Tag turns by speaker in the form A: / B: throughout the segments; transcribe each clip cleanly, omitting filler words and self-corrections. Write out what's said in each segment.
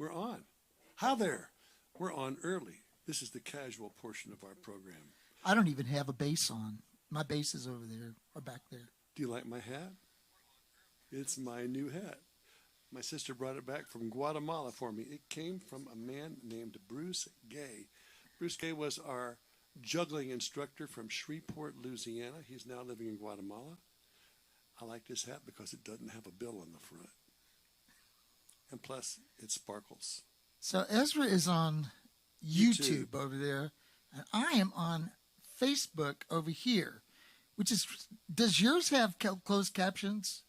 A: We're on. Hi there. We're on early. This is the casual portion of our program.
B: I don't even have a bass on. My bass is over there or back there.
A: Do you like my hat? It's my new hat. My sister brought it back from Guatemala for me. It came from a man named Bruce Gay. Bruce Gay was our juggling instructor from Shreveport, Louisiana. He's now living in Guatemala. I like this hat because it doesn't have a bill on the front. And plus, it sparkles.
B: So Ezra is on YouTube over there, and I am on Facebook over here, which is, does yours have closed captions?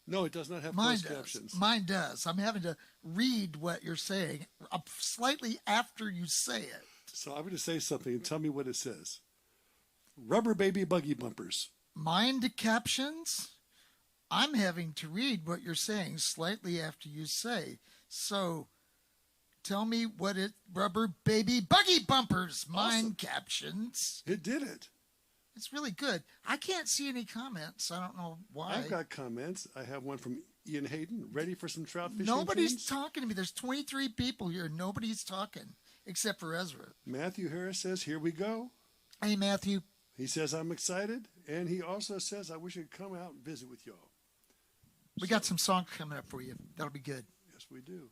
A: No, it does not have closed captions.
B: Mine does. I'm having to read what you're saying slightly after you say it.
A: So I'm going to say something and tell me what it says. Rubber baby buggy bumpers.
B: Mine to captions? I'm having to read what you're saying slightly after you say. So tell me what it, rubber baby buggy bumpers, mine awesome. Captions.
A: It did it.
B: It's really good. I can't see any comments. I don't know why.
A: I've got comments. I have one from Ian Hayden. Ready for some trout fishing?
B: Nobody's talking to me. There's 23 people here. Nobody's talking except for Ezra.
A: Matthew Harris says, here we go.
B: Hey, Matthew.
A: He says, I'm excited. And he also says, I wish I'd come out and visit with y'all.
B: We got some songs coming up for you. That'll be good.
A: Yes, we do.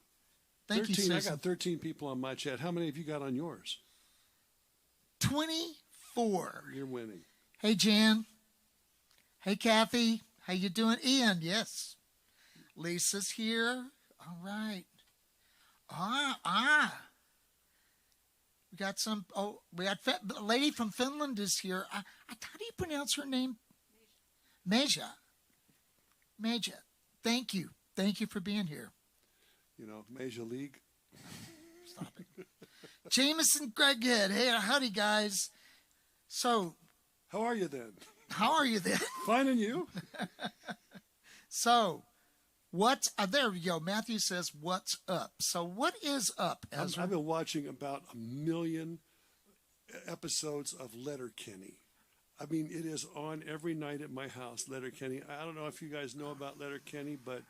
B: Thank
A: 13,
B: you,
A: I
B: Susan.
A: got 13 people on my chat. How many have you got on yours?
B: 24.
A: You're winning.
B: Hey, Jan. Hey, Kathy. How you doing? Ian, yes. Lisa's here. All right. We got some, we got a lady from Finland is here. How do you pronounce her name? Meja. Meja. Thank you. Thank you for being here.
A: You know, Major League.
B: Stop it. Jameson Greghead. Hey, howdy, guys. So.
A: How are you then?
B: How are you then?
A: Fine, and you?
B: So, there we go. Matthew says, what's up? So, what is up, Ezra?
A: I've been watching about 1 million episodes of Letterkenny. I mean, it is on every night at my house, Letterkenny. I don't know if you guys know about Letterkenny, but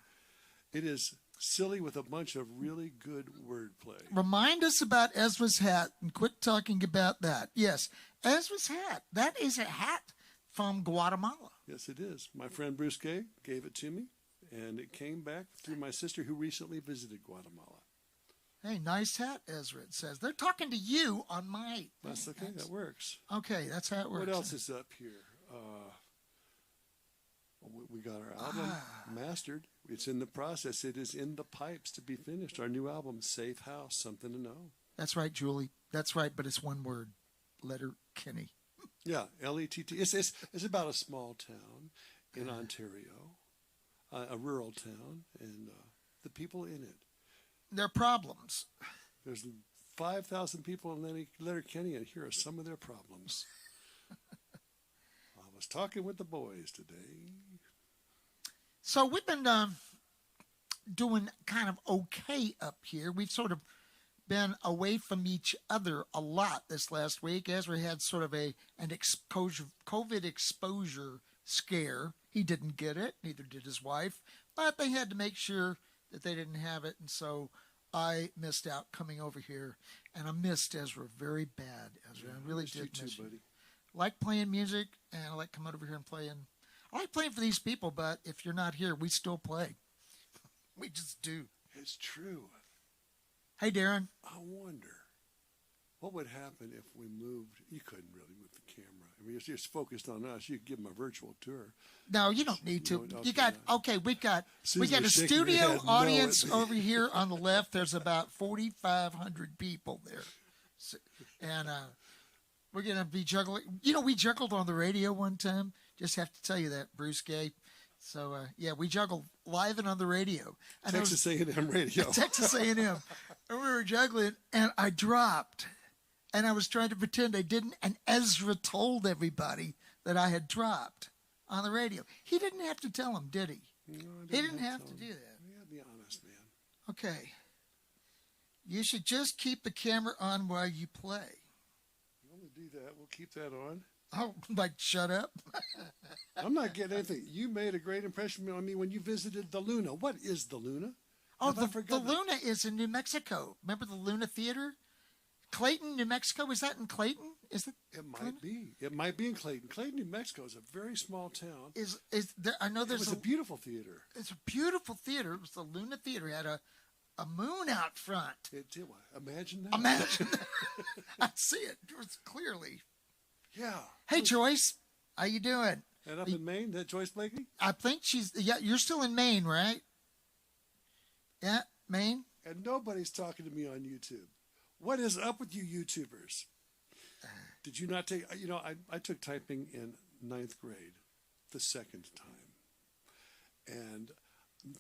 A: it is silly with a bunch of really good wordplay.
B: Remind us about Ezra's hat and quit talking about that. Yes, Ezra's hat. That is a hat from Guatemala.
A: Yes, it is. My friend Bruce Gay gave it to me, and it came back through my sister who recently visited Guatemala.
B: Hey, nice hat, Ezra, it says. They're talking to you on my...
A: That's okay. That works.
B: Okay, that's how it works.
A: What else is up here? We got our album mastered. It's in the process. It is in the pipes to be finished. Our new album, Safe House, Something to Know.
B: That's right, Julie. That's right, but it's one word. Letterkenny.
A: Yeah, L-E-T-T. It's about a small town in Ontario, a rural town, and the people in it.
B: Their problems.
A: There's 5,000 people in Letterkenny, and here are some of their problems. I was talking with the boys today.
B: So we've been doing kind of okay up here. We've sort of been away from each other a lot this last week. Ezra had sort of an COVID exposure scare. He didn't get it, neither did his wife, but they had to make sure that they didn't have it, and so I missed out coming over here, and I missed Ezra very bad. Ezra, I really did miss you. Buddy. I like playing music, and I like coming over here and playing. I like playing for these people, but if you're not here, we still play. We just do.
A: It's true.
B: Hey, Darren.
A: I wonder what would happen if we moved. You couldn't really move the camera. I mean, you're just focused on us. You could give them a virtual tour.
B: No, you don't need to. You got we got a studio audience over here on the left. There's about 4,500 people there, and we're gonna be juggling. You know, we juggled on the radio one time. Just have to tell you that, Bruce Gay. So yeah, we juggled live and on the radio. And
A: Texas A&M radio.
B: Texas A&M, and we were juggling, and I dropped. And I was trying to pretend I didn't, and Ezra told everybody that I had dropped on the radio. He didn't have to tell them, did he?
A: No,
B: he didn't have to do that.
A: Yeah, be honest, man.
B: Okay. You should just keep the camera on while you play.
A: I'm going to do that. We'll keep that on.
B: Oh, like, shut up?
A: I'm not getting anything. You made a great impression on me when you visited the Luna. What is the Luna?
B: Oh,
A: Have I
B: the
A: forgotten that?
B: Luna is in New Mexico. Remember the Luna Theater? Clayton, New Mexico. Is that in Clayton? Is it?
A: It might be. It might be in Clayton. Clayton, New Mexico is a very small town.
B: Is there? I know
A: It
B: there's
A: was a beautiful theater.
B: It's a beautiful theater. It was the Luna Theater. It had a moon out front.
A: It did. Imagine that.
B: Imagine. I see it. It was clearly.
A: Yeah.
B: Hey, Joyce. How you doing?
A: And up in Maine, that Joyce Blakey?
B: I think you're still in Maine, right? Yeah, Maine.
A: And nobody's talking to me on YouTube. What is up with you YouTubers? Did you not take, I took typing in 9th grade the second time. And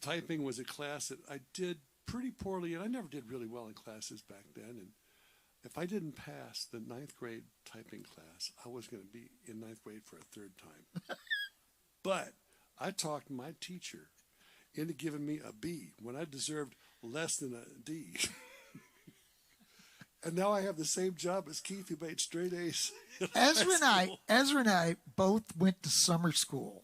A: typing was a class that I did pretty poorly, and I never did really well in classes back then. And if I didn't pass the 9th grade typing class, I was going to be in 9th grade for a third time. But I talked my teacher into giving me a B when I deserved less than a D. And now I have the same job as Keith, who made straight A's.
B: Ezra and I both went to summer school.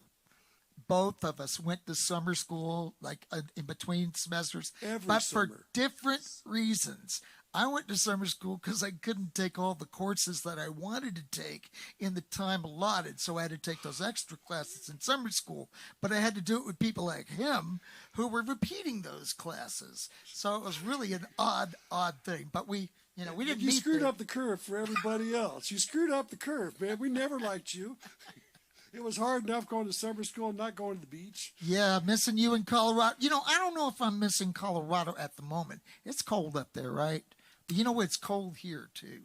B: Both of us went to summer school, like in between semesters, but
A: summer.
B: for different reasons. I went to summer school because I couldn't take all the courses that I wanted to take in the time allotted, so I had to take those extra classes in summer school. But I had to do it with people like him who were repeating those classes. So it was really an odd thing. But we didn't meet.
A: You screwed up the curve for everybody else. You screwed up the curve, man. We never liked you. It was hard enough going to summer school and not going to the beach.
B: Yeah, missing you in Colorado. I don't know if I'm missing Colorado at the moment. It's cold up there, right? But it's cold here, too.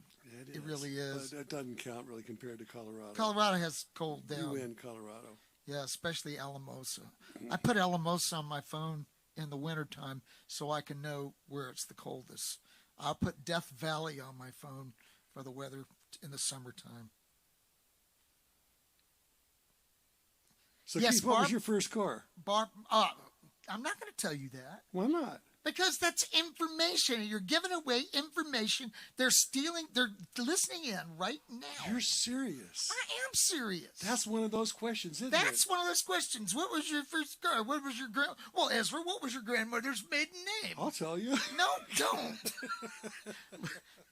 B: It really is.
A: But it doesn't count, really, compared to Colorado.
B: Colorado has cold down.
A: You win, Colorado.
B: Yeah, especially Alamosa. I put Alamosa on my phone in the wintertime so I can know where it's the coldest. I'll put Death Valley on my phone for the weather in the summertime.
A: So,
B: yes,
A: Keith, what was your first car?
B: I'm not going to tell you that.
A: Why not?
B: Because that's information. You're giving away information. They're listening in right now.
A: You're serious.
B: I am serious.
A: That's one of those questions, isn't it?
B: That's one of those questions. What was your first car? What was your Well, Ezra, what was your grandmother's maiden name?
A: I'll tell you.
B: No, don't.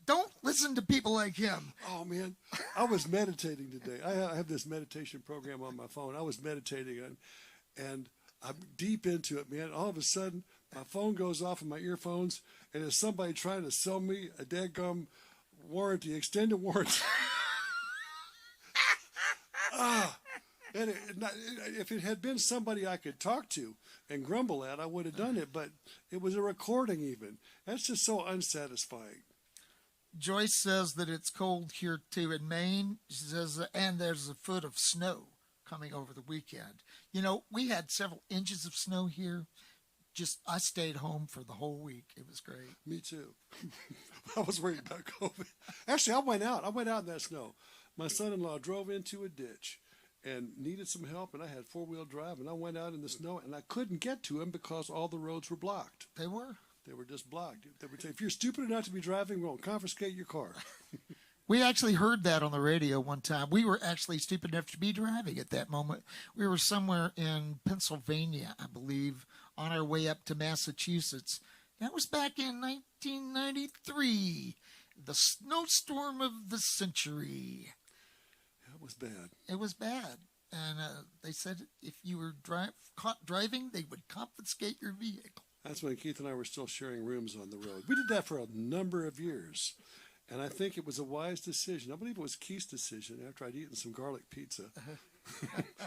B: Don't listen to people like him.
A: Oh, man. I was meditating today. I have this meditation program on my phone. I was meditating on, and I'm deep into it, man. All of a sudden, my phone goes off in my earphones, and it's somebody trying to sell me a dadgum warranty, extended warranty. And if it had been somebody I could talk to and grumble at, I would have done it. But it was a recording even. That's just so unsatisfying.
B: Joyce says that it's cold here, too, in Maine. She says, and there's a foot of snow coming over the weekend. We had several inches of snow here. I stayed home for the whole week. It was great.
A: Me too. I was worried about COVID. Actually, I went out in that snow. My son-in-law drove into a ditch and needed some help, and I had four-wheel drive, and I went out in the snow, and I couldn't get to him because all the roads were blocked.
B: They were?
A: They were just blocked. They would say, if you're stupid enough to be driving, we'll confiscate your car.
B: We actually heard that on the radio one time. We were actually stupid enough to be driving at that moment. We were somewhere in Pennsylvania, I believe, on our way up to Massachusetts. That was back in 1993, the snowstorm of the century.
A: It was bad.
B: It was bad. And they said if you were caught driving, they would confiscate your vehicle.
A: That's when Keith and I were still sharing rooms on the road. We did that for a number of years. And I think it was a wise decision. I believe it was Keith's decision after I'd eaten some garlic pizza.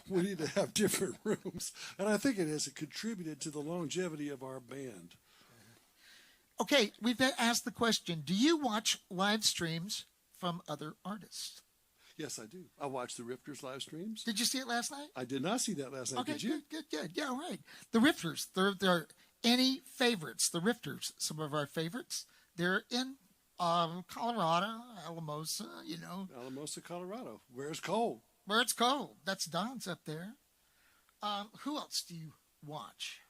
A: We need to have different rooms. And I think it has contributed to the longevity of our band.
B: Okay, we've asked the question, do you watch live streams from other artists?
A: Yes, I do. I watch the Rifters live streams.
B: Did you see it last night?
A: I did not see that last night.
B: Okay,
A: did you?
B: Good. Yeah, all right. The Rifters, they're any favorites? The Rifters, some of our favorites. They're in Colorado, Alamosa,
A: Alamosa, Colorado, where it's cold.
B: Where it's cold. That's Don's up there. Who else do you watch?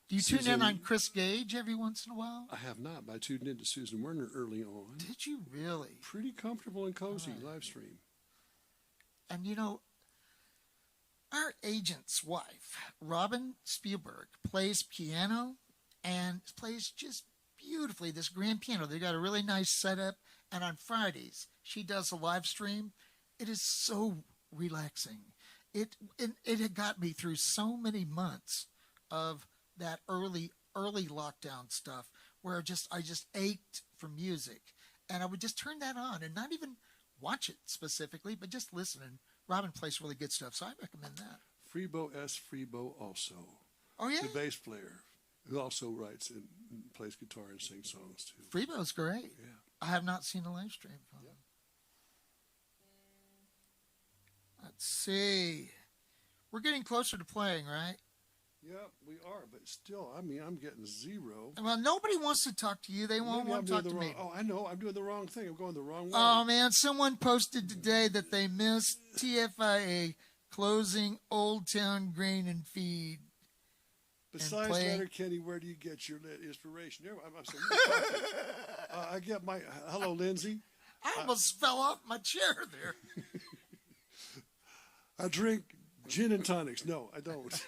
B: Do you tune in on Chris Gage every once in a while?
A: I have not, but I tuned in to Susan Werner early on.
B: Did you really?
A: Pretty comfortable and cozy live stream.
B: And our agent's wife, Robin Spielberg, plays piano and plays just beautifully this grand piano. They got a really nice setup, and on Fridays she does a live stream. It is so relaxing. It had got me through so many months of that early lockdown stuff where I just ached for music, and I would just turn that on and not even watch it specifically, but just listen. And Robin plays really good stuff, so I recommend that.
A: Freebo also.
B: Oh yeah,
A: the bass player who also writes and plays guitar and sings songs too.
B: Freebo's great.
A: Yeah,
B: I have not seen a live stream from him. Let's see. We're getting closer to playing, right?
A: Yeah, we are, but still, I mean, I'm getting 0.
B: Well, nobody wants to talk to you. They won't want to talk to me.
A: Oh, I know. I'm doing the wrong thing. I'm going the wrong way.
B: Oh, man. Someone posted today that they missed TFIA closing Old Town Grain and Feed.
A: Besides Letterkenny, where do you get your inspiration? I'm sorry. I get my... Hello, Lindsay.
B: I almost fell off my chair there.
A: I drink gin and tonics. No, I don't.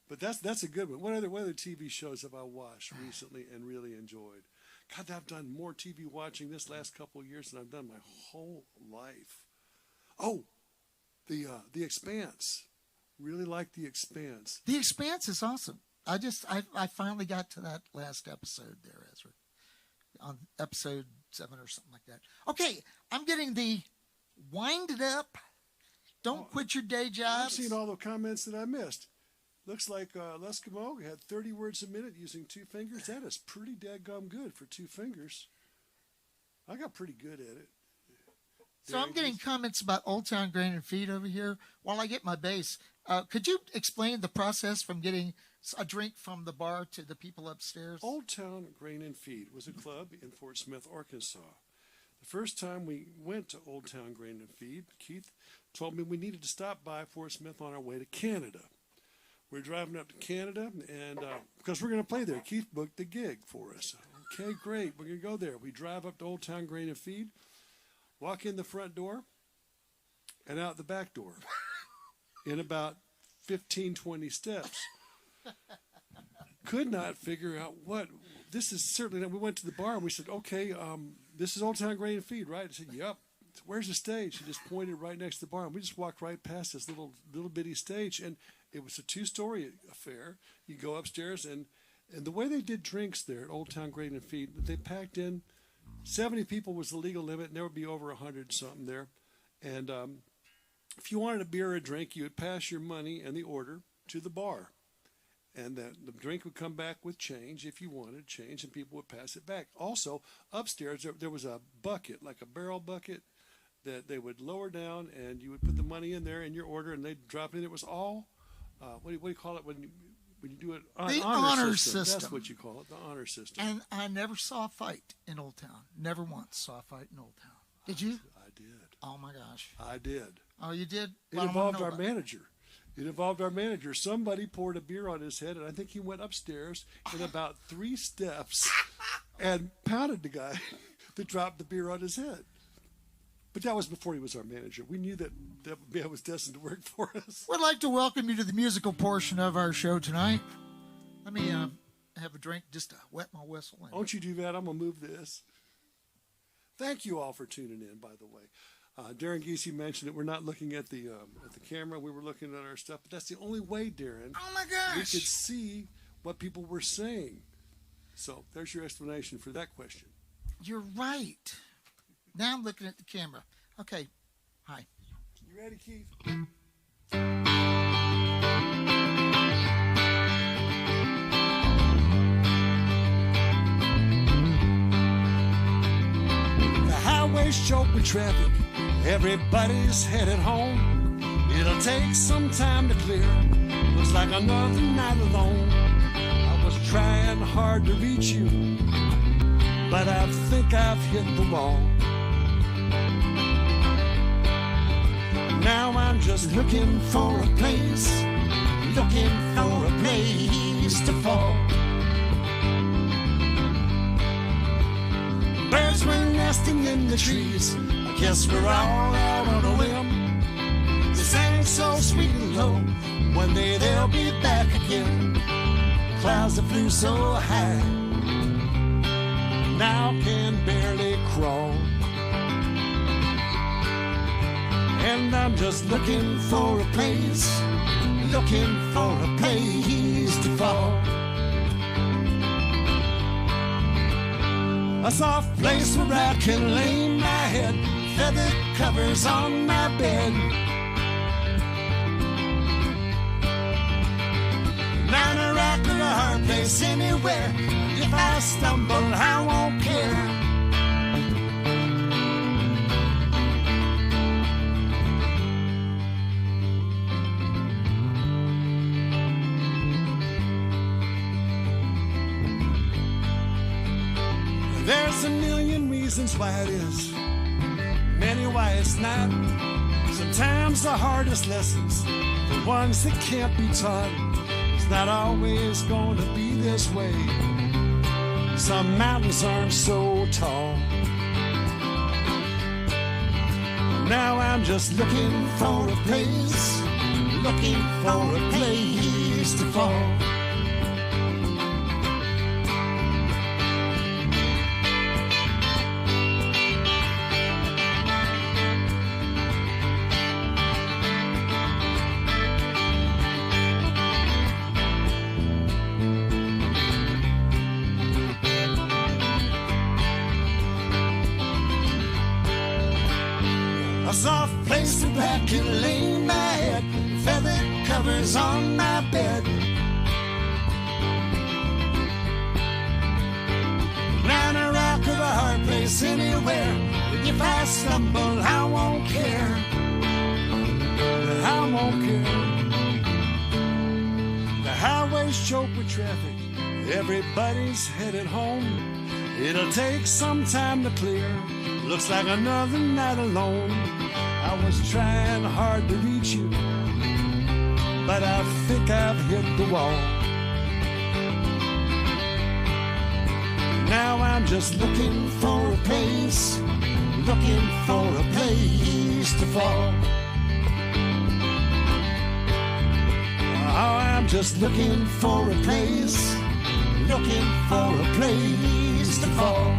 A: But that's a good one. What other TV shows have I watched recently and really enjoyed? God, I've done more TV watching this last couple of years than I've done my whole life. Oh, the Expanse. Really like the Expanse.
B: The Expanse is awesome. I finally got to that last episode there, Ezra, on episode 7 or something like that. Okay, I'm getting the wind it up. Don't quit your day jobs.
A: I've seen all the comments that I missed. Looks like Leskimo had 30 words a minute using 2 fingers. That is pretty daggum good for 2 fingers. I got pretty good at it.
B: So I'm getting comments about Old Town Grain and Feed over here while I get my bass. Could you explain the process from getting a drink from the bar to the people upstairs?
A: Old Town Grain and Feed was a club in Fort Smith, Arkansas. The first time we went to Old Town Grain and Feed, Keith told me we needed to stop by Fort Smith on our way to Canada. We're driving up to Canada, and because we're going to play there, Keith booked the gig for us. Okay, great. We're going to go there. We drive up to Old Town Grain and Feed, walk in the front door, and out the back door in about 15, 20 steps. Could not figure out what. This is certainly not. We went to the bar, and we said, okay, this is Old Town Grain and Feed, right? I said, yep. Where's the stage? He just pointed right next to the bar, and we just walked right past this little bitty stage, and it was a 2-story affair. You go upstairs, and the way they did drinks there at Old Town Grain and Feed, they packed in 70 people was the legal limit, and there would be over 100 something there. And if you wanted a beer or a drink, you would pass your money and the order to the bar, and the drink would come back with change if you wanted change, and people would pass it back. Also, upstairs there was a bucket, like a barrel bucket, that they would lower down, and you would put the money in there in your order, and they'd drop it in. It was all, what do you call it when you do it?
B: The honor system.
A: That's what you call it, the honor system.
B: And I never saw a fight in Old Town. Never once saw a fight in Old Town. Did you?
A: I did.
B: Oh, my gosh.
A: I did.
B: Oh, you did?
A: It involved our manager. It involved our manager. Somebody poured a beer on his head, and I think he went upstairs in about 3 steps and pounded the guy that dropped the beer on his head. But that was before he was our manager. We knew that man was destined to work for us.
B: We'd like to welcome you to the musical portion of our show tonight. Let me have a drink just to wet my whistle.
A: Won't you do that? I'm going to move this. Thank you all for tuning in, by the way. Darren Giese mentioned that we're not looking at the camera. We were looking at our stuff. But that's the only way, Darren.
B: Oh, my gosh.
A: We could see what people were saying. So there's your explanation for that question.
B: You're right. Now I'm looking at the camera. Okay. Hi.
A: You ready, Keith? The highway's choked with traffic. Everybody's headed home. It'll take some time to clear. Looks like another night alone. I was trying hard to reach you, but I think I've hit the wall. Now I'm just looking for a place to fall. Birds were nesting in the trees. I guess we're all out on a limb. They sang so sweet and low. One day they'll be back again. clouds that flew so high now can barely crawl. And I'm just looking for a place, looking for a place to fall. A soft place where I can lay my head, feather covers on my bed. Not a rock or a hard place anywhere. If I stumble, I won't care. There's a million reasons why it is, many why it's not. Sometimes the hardest lessons, the ones that can't be taught. It's not always going to be this way. Some mountains aren't so tall. Now I'm just looking for a place, looking for a place to fall. A soft place where I can lay my head, feathered covers on my bed. Not a rock or a hard place anywhere. If I stumble, I won't care. I won't care. The highway's choked with traffic, everybody's headed home. It'll take some time to clear, looks like another night alone. I was trying hard to reach you, but I think I've hit the wall. Now I'm just looking for a place, looking for a place to fall. Oh, I'm just looking for a place, looking for a place to fall.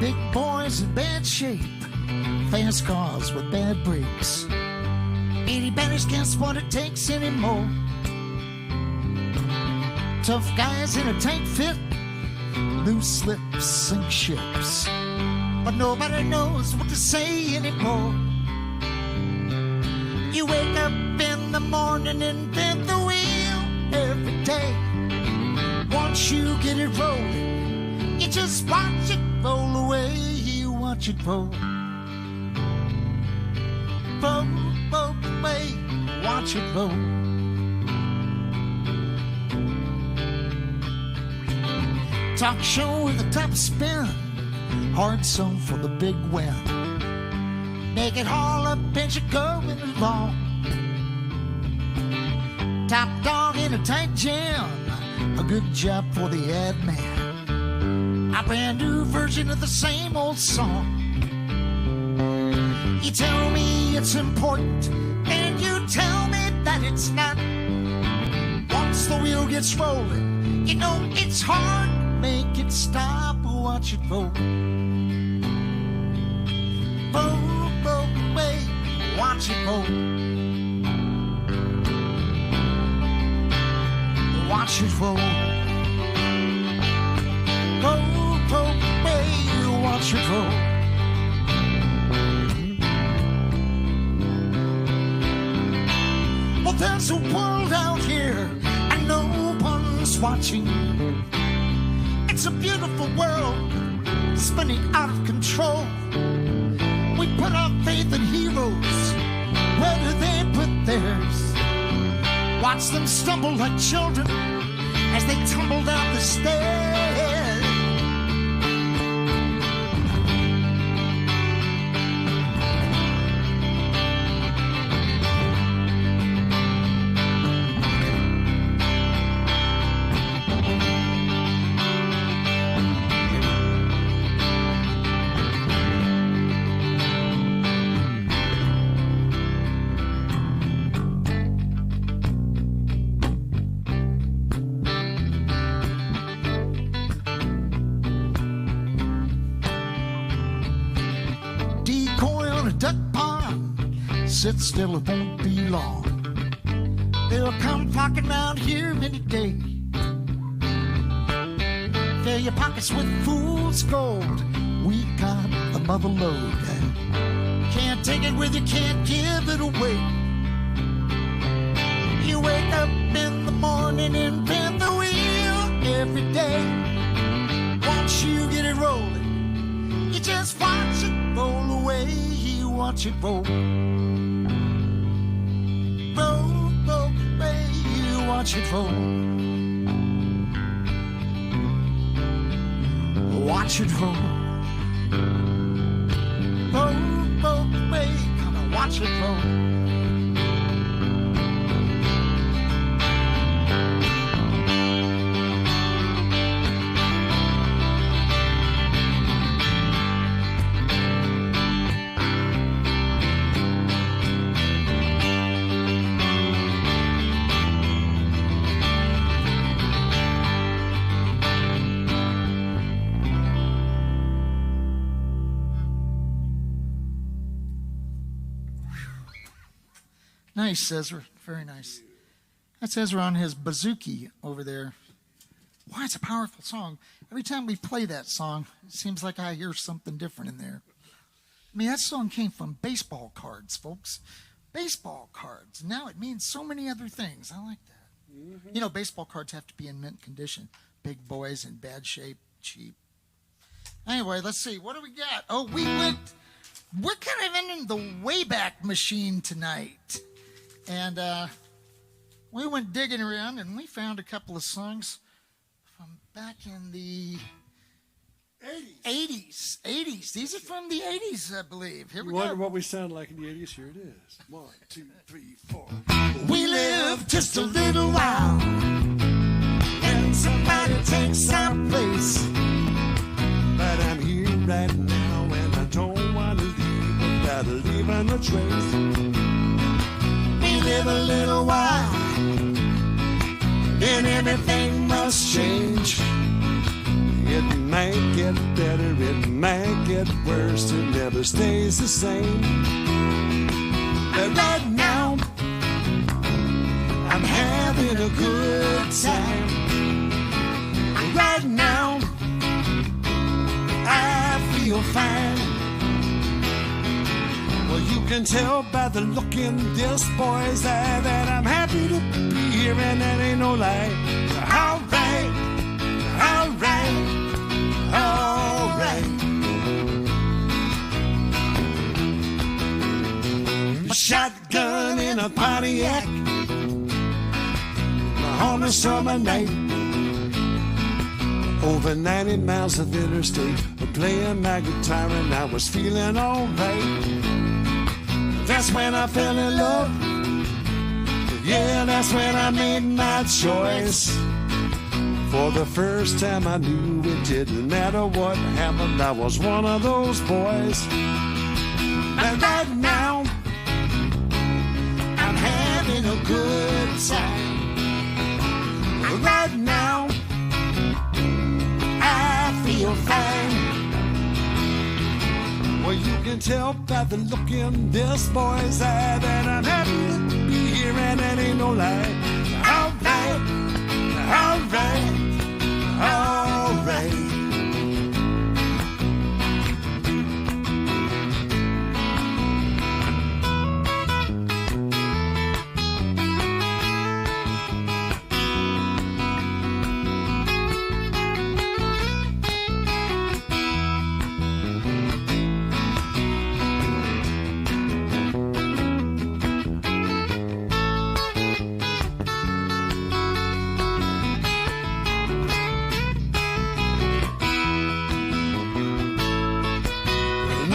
A: Big boys in bad shape, fast cars with bad brakes. Itty batters can't what it takes anymore. Tough guys in a tight fit, loose slips sink ships. But nobody knows what to say anymore. You wake up in the morning and bend the wheel every day. Once you get it rolling, you just watch it roll away. You watch it roll, roll, roll away. Watch it roll. Talk show with the top spin, hard song for the big win. Make it all up and you're going along. Top dog in a tight jam, a good job for the ad man. A brand new version of the same old song. You tell me it's important, and you tell me that it's not. Once the wheel gets rolling, you know it's hard. Make it stop, watch it roll. Roll, roll away, watch it roll. Watch it roll. Roll, roll away, watch it roll. Well, there's a world out here and no one's watching. It's a beautiful world
B: spinning out of control. We put our faith in heroes. Where do they put theirs? Watch them stumble like children as they tumble down the stairs. Sit still, it won't be long. They'll come flocking round here many days. Fill your pockets with fool's gold. We got the mother load. Can't take it with you, can't give it away. You wake up in the morning and bend the wheel every day. Once you get it rolling, you just watch it roll away. You watch it roll. Watch it roll. Watch it roll. Roll, roll away. Gonna watch it roll. Nice, Ezra. Very nice. That's Ezra on his bouzouki over there. Wow, it's a powerful song. Every time we play that song, it seems like I hear something different in there. I mean, that song came from baseball cards, folks. Baseball cards. Now it means so many other things. I like that. Mm-hmm. You know, baseball cards have to be in mint condition. Big boys in bad shape, cheap. Anyway, let's see. What do we got? Oh, we're kind of in the Wayback Machine tonight. And we went digging around, and we found a couple of songs from back in the 80s. These are from the 80s, I believe. Here we go.
A: Wonder what we sound like in the 80s? Here it is. 1, 2, 3, 4.
B: We live just a little while, and somebody takes our place.
A: But I'm here right now, and I don't want to leave without leaving a trace.
B: Live a little while, then everything must change.
A: It might get better, it might get worse, it never stays the same.
B: But right now, I'm having a good time. Right now, I feel fine.
A: Well, you can tell by the look in this boy's eye that I'm happy to be here, and that ain't no lie.
B: All right, all right, all right. A shotgun in a Pontiac on a summer night.
A: Over 90 miles of interstate, playing my guitar, and I was feeling all right.
B: That's when I fell in love.
A: Yeah, that's when I made my choice. For the first time I knew it didn't matter what happened, I was one of those boys.
B: And right now, I'm having a good time. Right now, I feel fine.
A: Well, you can tell by the look in this boy's eye that I'm happy to be here, and that ain't no lie.
B: All right, all right, all right.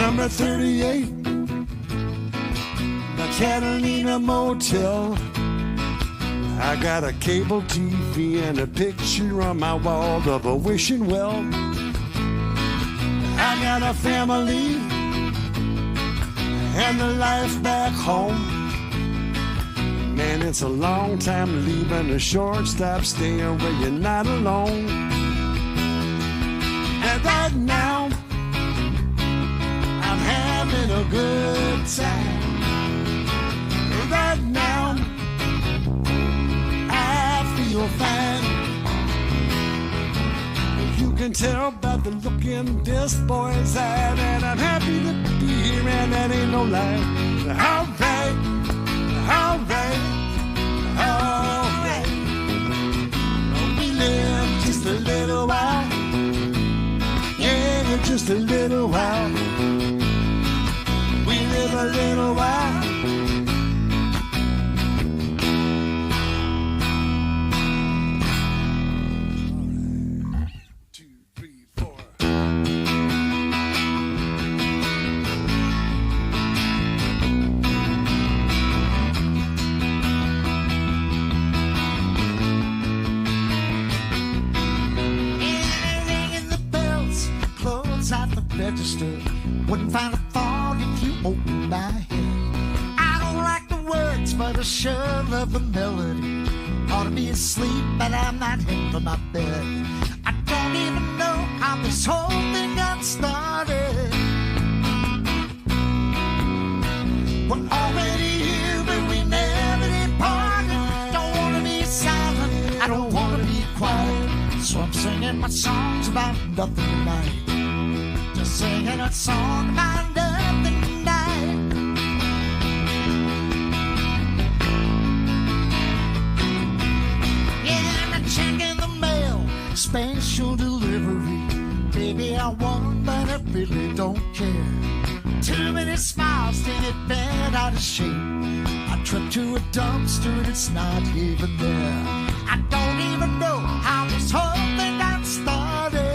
A: Number 38, the Catalina Motel. I got a cable TV and a picture on my wall of a wishing well. I got a family and the life back home. Man, it's a long time leaving, a short stop staying where you're not alone. And right now, I'm having a good time. Right now, I feel fine. You can tell by the look in this boy's eye that I'm happy to be here, and that ain't no lie. Alright, alright, alright. We live just a little while. Yeah, just a little while. We live a little while.
B: Register. Wouldn't find a fault if you opened my head. I don't like the words, but I sure love the melody. Ought to be asleep, but I'm not heading for my bed. I don't even know how this whole thing got started. We're already here, but we never departed. Don't want to be silent, I don't want to be quiet. So I'm singing my songs about nothing tonight. Singing a song about nothing tonight. Yeah, and I'm checking the mail, special delivery. Baby, I won, but I really don't care. Too many smiles to get bent out of shape. I trip to a dumpster and it's not even there. I don't even know how this whole thing got started.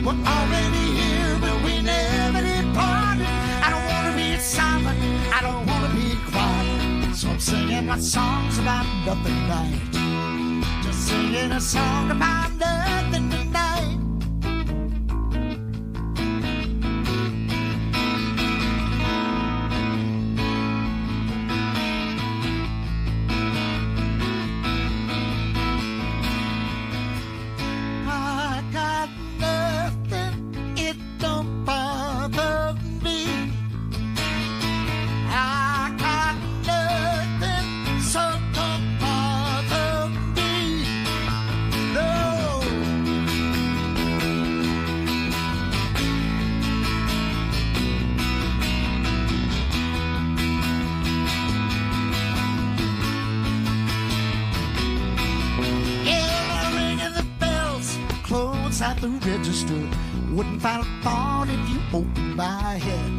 B: We're already here, but we never departed. I don't want to be silent, I don't want to be quiet. So I'm singing my songs about nothing tonight. Just singing a song about nothing tonight. At the register, wouldn't find a thought if you opened my head.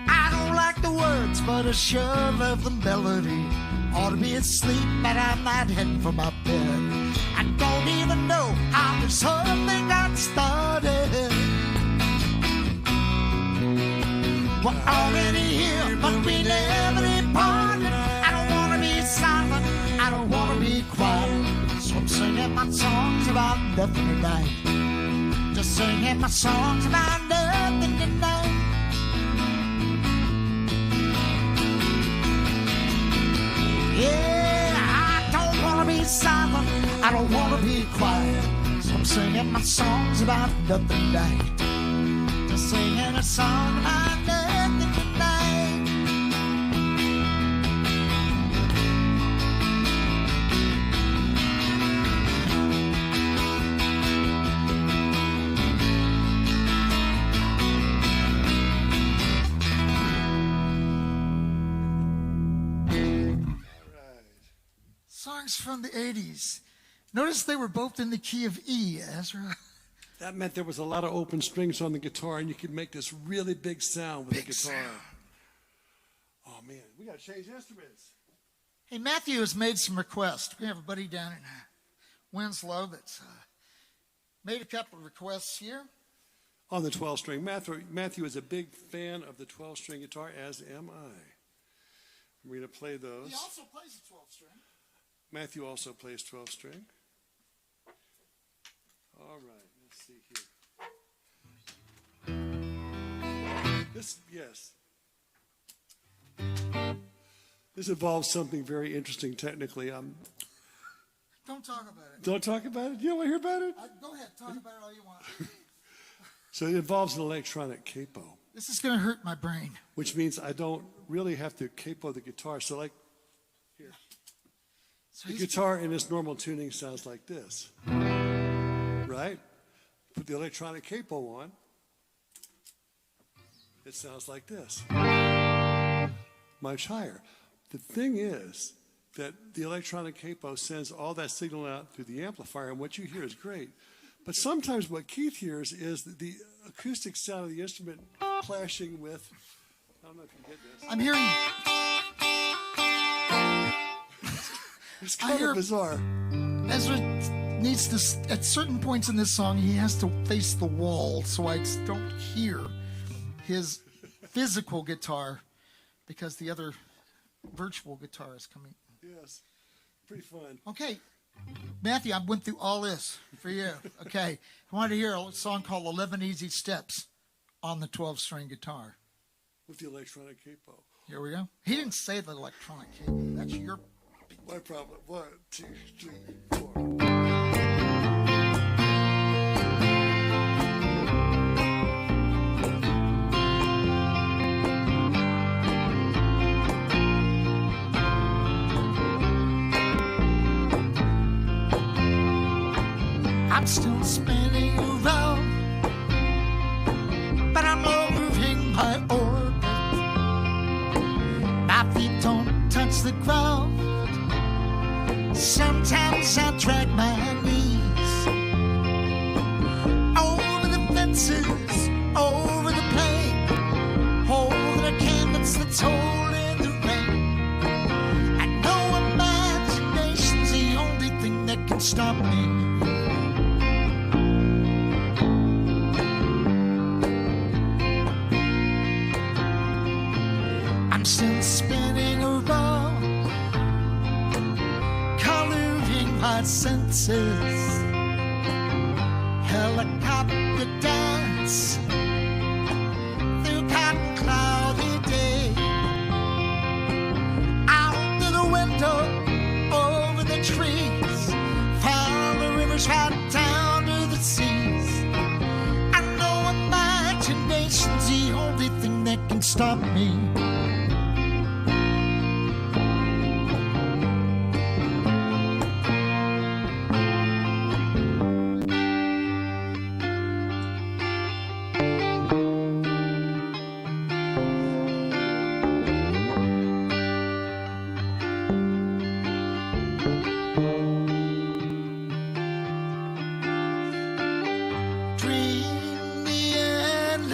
B: I don't like the words, but I sure love the melody. Ought to be asleep, but I'm not heading for my bed. I don't even know how this whole thing got started. We're already here, but we never departed. I don't want to be silent, I don't want to be quiet. So I'm singing my songs about nothing tonight. Just singing my songs about nothing tonight. Yeah, I don't want to be silent, I don't want to be quiet. So I'm singing my songs about nothing tonight. Just singing a song about nothing tonight. Songs from the 80s. Notice they were both in the key of E, Ezra.
A: That meant there was a lot of open strings on the guitar, and you could make this really big sound with the guitar.
B: Sound.
A: Oh, man, we got to change instruments.
B: Hey, Matthew has made some requests. We have a buddy down in Winslow that's made a couple of requests here.
A: on the 12-string. Matthew is a big fan of the 12-string guitar, as am I. We're going to play those.
B: He also plays the 12-string.
A: Matthew also plays 12-string. All right, let's see here. This involves something very interesting technically.
B: Don't talk about it.
A: Don't talk about it? You don't want to hear about it?
B: Go ahead, talk about it all you want.
A: So it involves an electronic capo.
B: This is going to hurt my brain.
A: Which means I don't really have to capo the guitar. So like, here. So the guitar in its normal tuning sounds like this. Right? Put the electronic capo on. It sounds like this. Much higher. The thing is that the electronic capo sends all that signal out through the amplifier, and what you hear is great. But sometimes what Keith hears is the acoustic sound of the instrument clashing with, I don't know if you get this.
B: I'm hearing...
A: It's kind of bizarre.
B: Ezra needs to, at certain points in this song, he has to face the wall so I don't hear his physical guitar because the other virtual guitar is coming.
A: Yes, pretty fun.
B: Okay, Matthew, I went through all this for you. Okay, I wanted to hear a song called 11 Easy Steps on the 12-string guitar.
A: With the electronic capo.
B: Here we go. He didn't say the electronic capo. That's your...
A: My problem. 1, 2, 3, 4.
B: I'm still spinning around, but I'm moving my orbit. My feet don't touch the ground. Sometimes I drag my knees over the fences, over the plain, holding a canvas that's holding the rain. I know imagination's the only thing that can stop me. I'm still spinning around, coloring my senses, helicopter dance through cotton cloudy day, out through the window, over the trees, follow the rivers right down to the seas. I know imagination's the only thing that can stop me.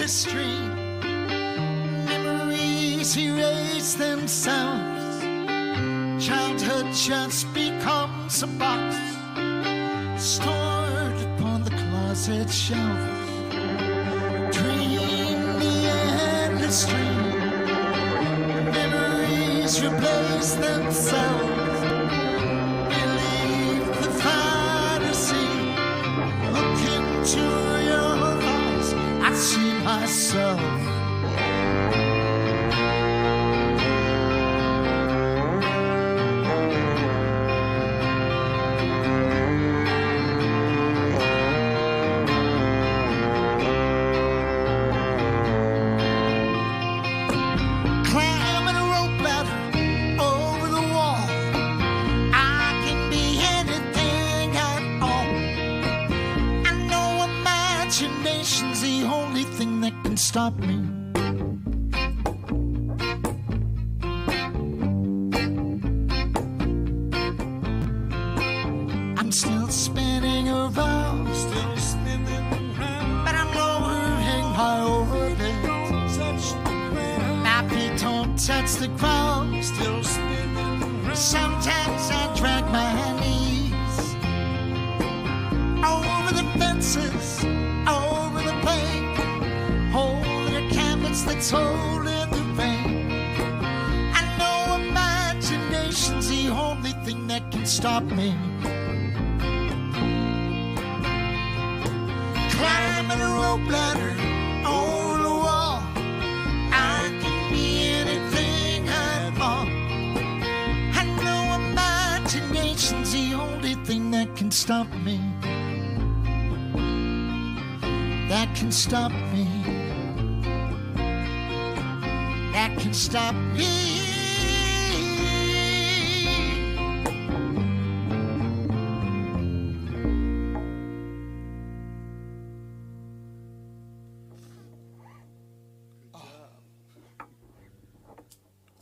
B: Stream. Memories erase themselves. Childhood just becomes a box stored upon the closet shelf. Dream the endless dream. Memories replace themselves. Believe the fantasy. Look into your eyes. I see myself. Climbing a rope ladder over the wall. I can be anything at all. I know imagination's the only thing that can stop me. I'm still spinning around, but I'm lowering my orbit. My feet don't touch the ground. Still spinning around. Sometimes I drag my knees over the fences, over the plain, gets old in the rain. I know imagination's the only thing that can stop me. Climbing a rope ladder on the wall, I can be anything I want. I know imagination's the only thing that can stop me. That can stop me. That can stop me.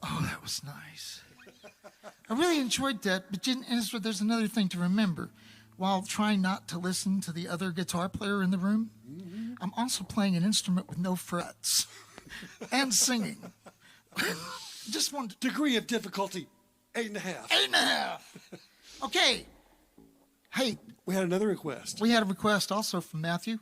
B: Oh, that was nice. I really enjoyed that, but Ezra, there's another thing to remember. While trying not to listen to the other guitar player in the room, I'm also playing an instrument with no frets and singing. Just one
A: Degree of difficulty, 8.5.
B: 8.5. Okay. Hey,
A: We had another request.
B: we had a request also from Matthew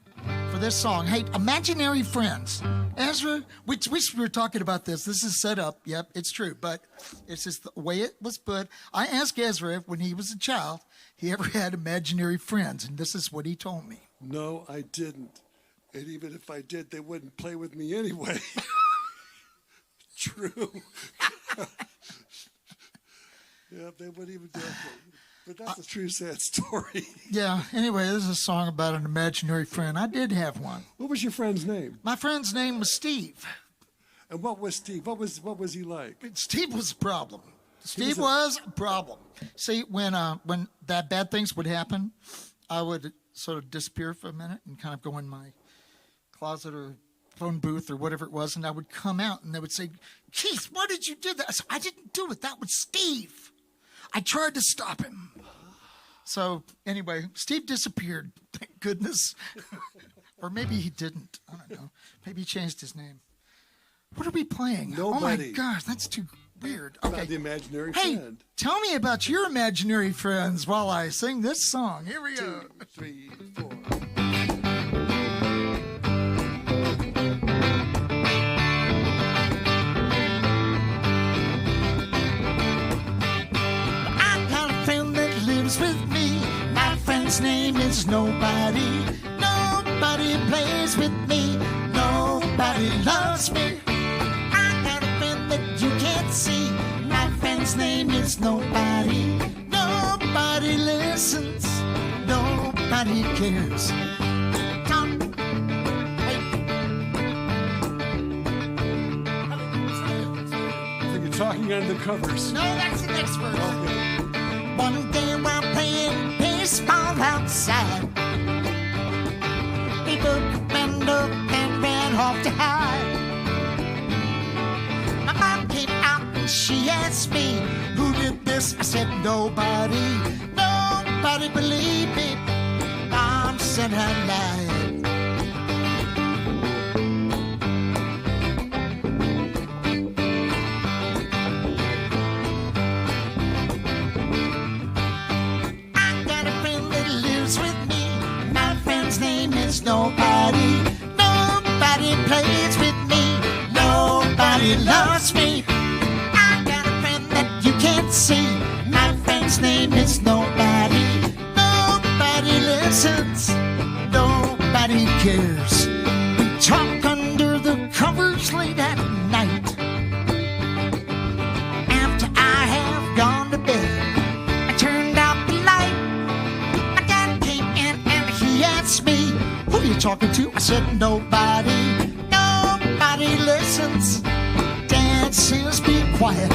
B: for this song. Hey, Imaginary Friends. Ezra, we were talking about this. This is set up. Yep, it's true. But it's just the way it was put. I asked Ezra when he was a child, he ever had imaginary friends. And this is what he told me.
A: No, I didn't. And even if I did, they wouldn't play with me anyway. True. Yeah, they wouldn't even do it. But that's a true sad story.
B: Yeah, anyway, this is a song about an imaginary friend. I did have one.
A: What was your friend's name?
B: My friend's name was Steve.
A: And what was Steve? What was he like?
B: Steve was a problem. Steve was a problem. See, when that bad things would happen, I would sort of disappear for a minute and kind of go in my closet or phone booth or whatever it was, and I would come out and they would say, Keith, why did you do that? I said, I didn't do it. That was Steve. I tried to stop him. So anyway, Steve disappeared. Thank goodness. Or maybe he didn't. I don't know. Maybe he changed his name. What are we playing?
A: Nobody.
B: Oh my gosh, that's too weird. Okay.
A: About the imaginary
B: Hey,
A: friend.
B: tell me about your imaginary friends while I sing this song. Here we go.
A: 2, 3, 4.
B: I got a friend that lives with me. My friend's name is Nobody. Nobody plays with me. Nobody loves me. I got a friend that you can't see. My friend's name is Nobody. Nobody listens. Nobody cares.
A: I think you're talking under the covers.
B: No, that's the next verse.
A: Okay.
B: One day while playing baseball outside, he broke a window and ran off to hide. My mom came out and she asked me, who did this? I said, nobody. Nobody believed me. Mom said I lied. I got a friend that lives with me. My friend's name is Nobody. Nobody plays with me. Nobody loves me. I got a friend that you can't see. My friend's name is Nobody. Nobody listens. Nobody cares. We talk under the covers late at night. After I have gone to bed, I turned out the light. My dad came in and he asked me, who are you talking to? I said, nobody. Nobody listens. Dad says, be quiet.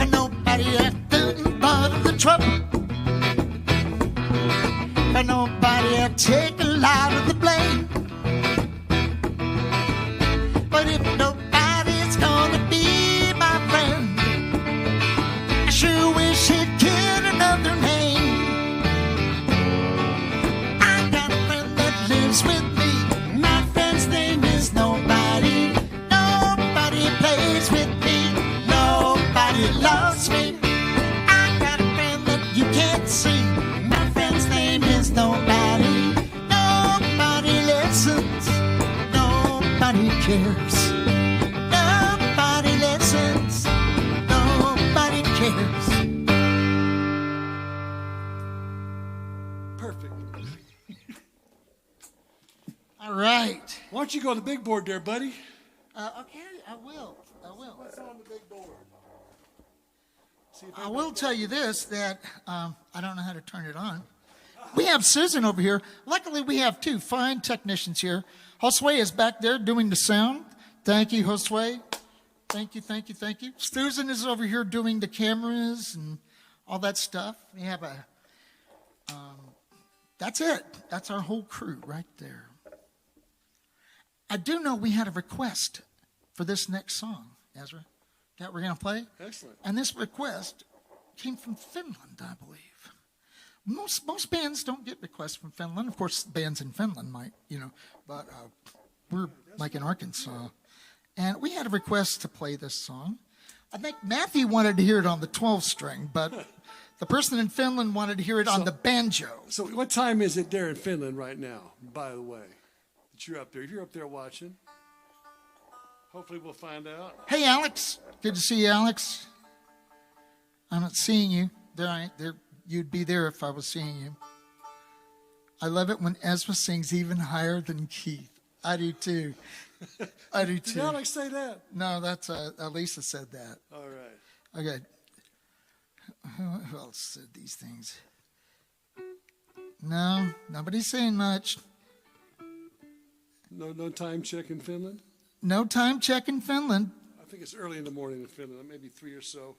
B: And nobody at the bottom of the trouble. And nobody had taken a lot of the blame. But if nobody's gonna be my friend, I sure wish he'd get another name. I got a friend that lives with me. My friend's name is Nobody. Nobody plays with me. Nobody loves me. I got a friend that you can't see. My friend's name is Nobody. cares?
A: Perfect.
B: All right.
A: Why don't you go to the big board there, buddy?
B: Okay, I will.
A: What's on the big board?
B: I will tell you this, that I don't know how to turn it on. We have Susan over here. Luckily, we have two fine technicians here. Josue is back there doing the sound. Thank you, Josue. Thank you. Susan is over here doing the cameras and all that stuff. We have that's it. That's our whole crew right there. I do know we had a request for this next song, Ezra, that we're going to play.
A: Excellent.
B: And this request came from Finland, I believe. Most bands don't get requests from Finland. Of course, bands in Finland might, but we're like in Arkansas. And we had a request to play this song. I think Matthew wanted to hear it on the 12-string, but the person in Finland wanted to hear it on the banjo.
A: So what time is it there in Finland right now, by the way, that you're up there? If you're up there watching, hopefully we'll find out.
B: Hey, Alex. Good to see you, Alex. I'm not seeing you. There. You'd be there if I was seeing you. I love it when Ezra sings even higher than Keith. I do too.
A: Did Alex say that?
B: No, that's Lisa said that.
A: All right.
B: Okay. Who else said these things? No, nobody's saying much.
A: No time check in Finland?
B: No time check in Finland.
A: I think it's early in the morning in Finland, maybe 3 or so.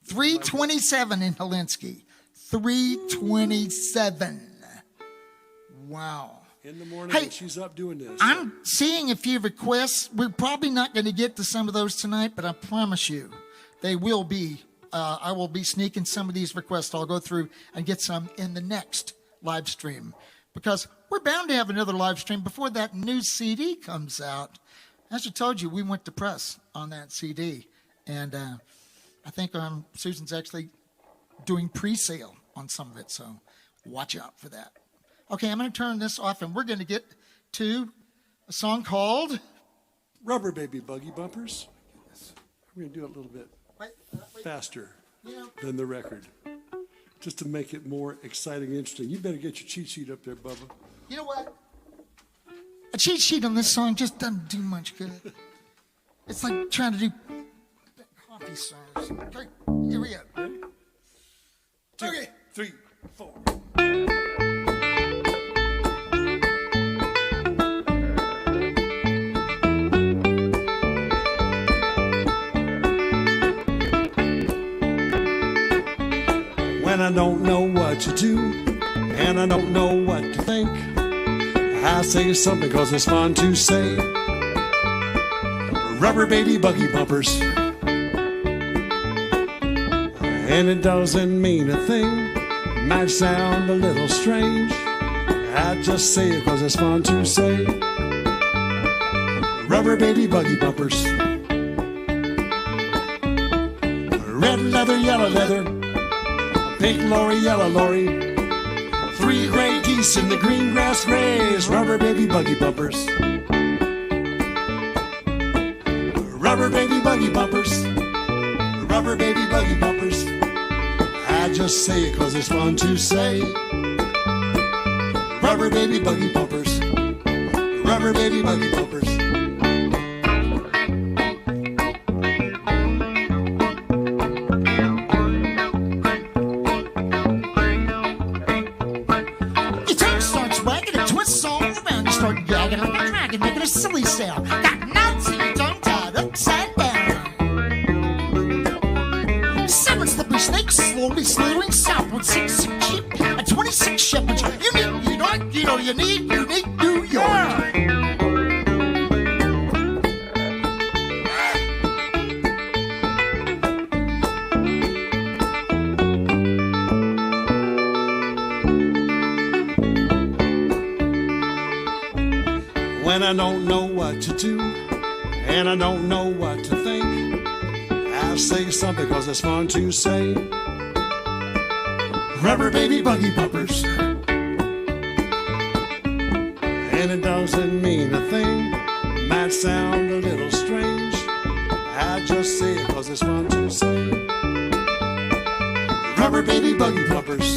B: 3:27 in Helsinki. 3:27. Wow.
A: In the morning,
B: Hey,
A: when she's up doing this.
B: I'm seeing a few requests. We're probably not going to get to some of those tonight, but I promise you they will be. I will be sneaking some of these requests. I'll go through and get some in the next live stream because we're bound to have another live stream before that new CD comes out. As I told you, we went to press on that CD, and I think Susan's actually doing pre-sale on some of it, so watch out for that. Okay, I'm going to turn this off, and we're going to get to a song called
A: Rubber Baby Buggy Bumpers. We're going to do it a little bit faster than the record, just to make it more exciting and interesting. You better get your cheat sheet up there, Bubba.
B: You know what? A cheat sheet on this song just doesn't do much good. It's like trying to do coffee songs. Okay, here we go.
A: Ready? 2,
B: Okay.
A: 3, 4. When I don't know what to do, and I don't know what to think, I say something 'cause it's fun to say. Rubber baby buggy bumpers, and it doesn't mean a thing. Might sound a little strange, I just say it 'cause it's fun to say. Rubber baby buggy bumpers, red leather, yellow leather, pink lorry, yellow lorry, 3 gray geese in the green grass graze. Rubber baby buggy bumpers, rubber baby buggy bumpers, rubber baby buggy bumpers. I just say it 'cause it's fun to say. Rubber baby buggy bumpers, rubber baby buggy bumpers.
B: Making a silly sound. Got knots in your tongue tied upside down. 7 slippery snakes slowly slithering southward. 6 sheep and 26 shepherds. You need New York.
A: When I don't know what to do, and I don't know what to think, I say something 'cause it's fun to say. Rubber baby buggy bumpers, and it doesn't mean a thing. Might sound a little strange, I just say it 'cause it's fun to say. rubber baby buggy bumpers.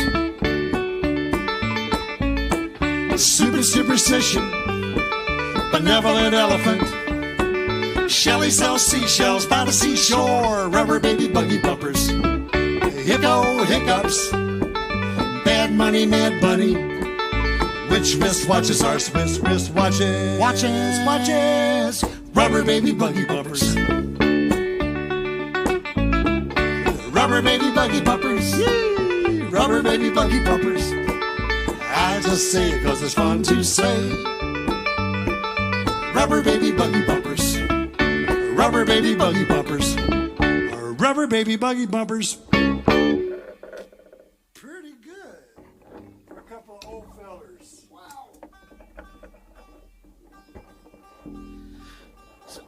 A: Superstition, benevolent elephant. Shelley sells seashells by the seashore, rubber baby buggy bumpers. Hicko hiccups, bad money, mad bunny. Which wristwatches are Swiss wristwatches? Watches, rubber baby buggy bumpers. Rubber baby buggy bumpers. Yee, rubber baby buggy bumpers. I just say it 'cause it's fun to say. Rubber baby buggy bumpers. Rubber baby buggy bumpers. Rubber baby buggy bumpers. Pretty good for a couple of old fellers. Wow.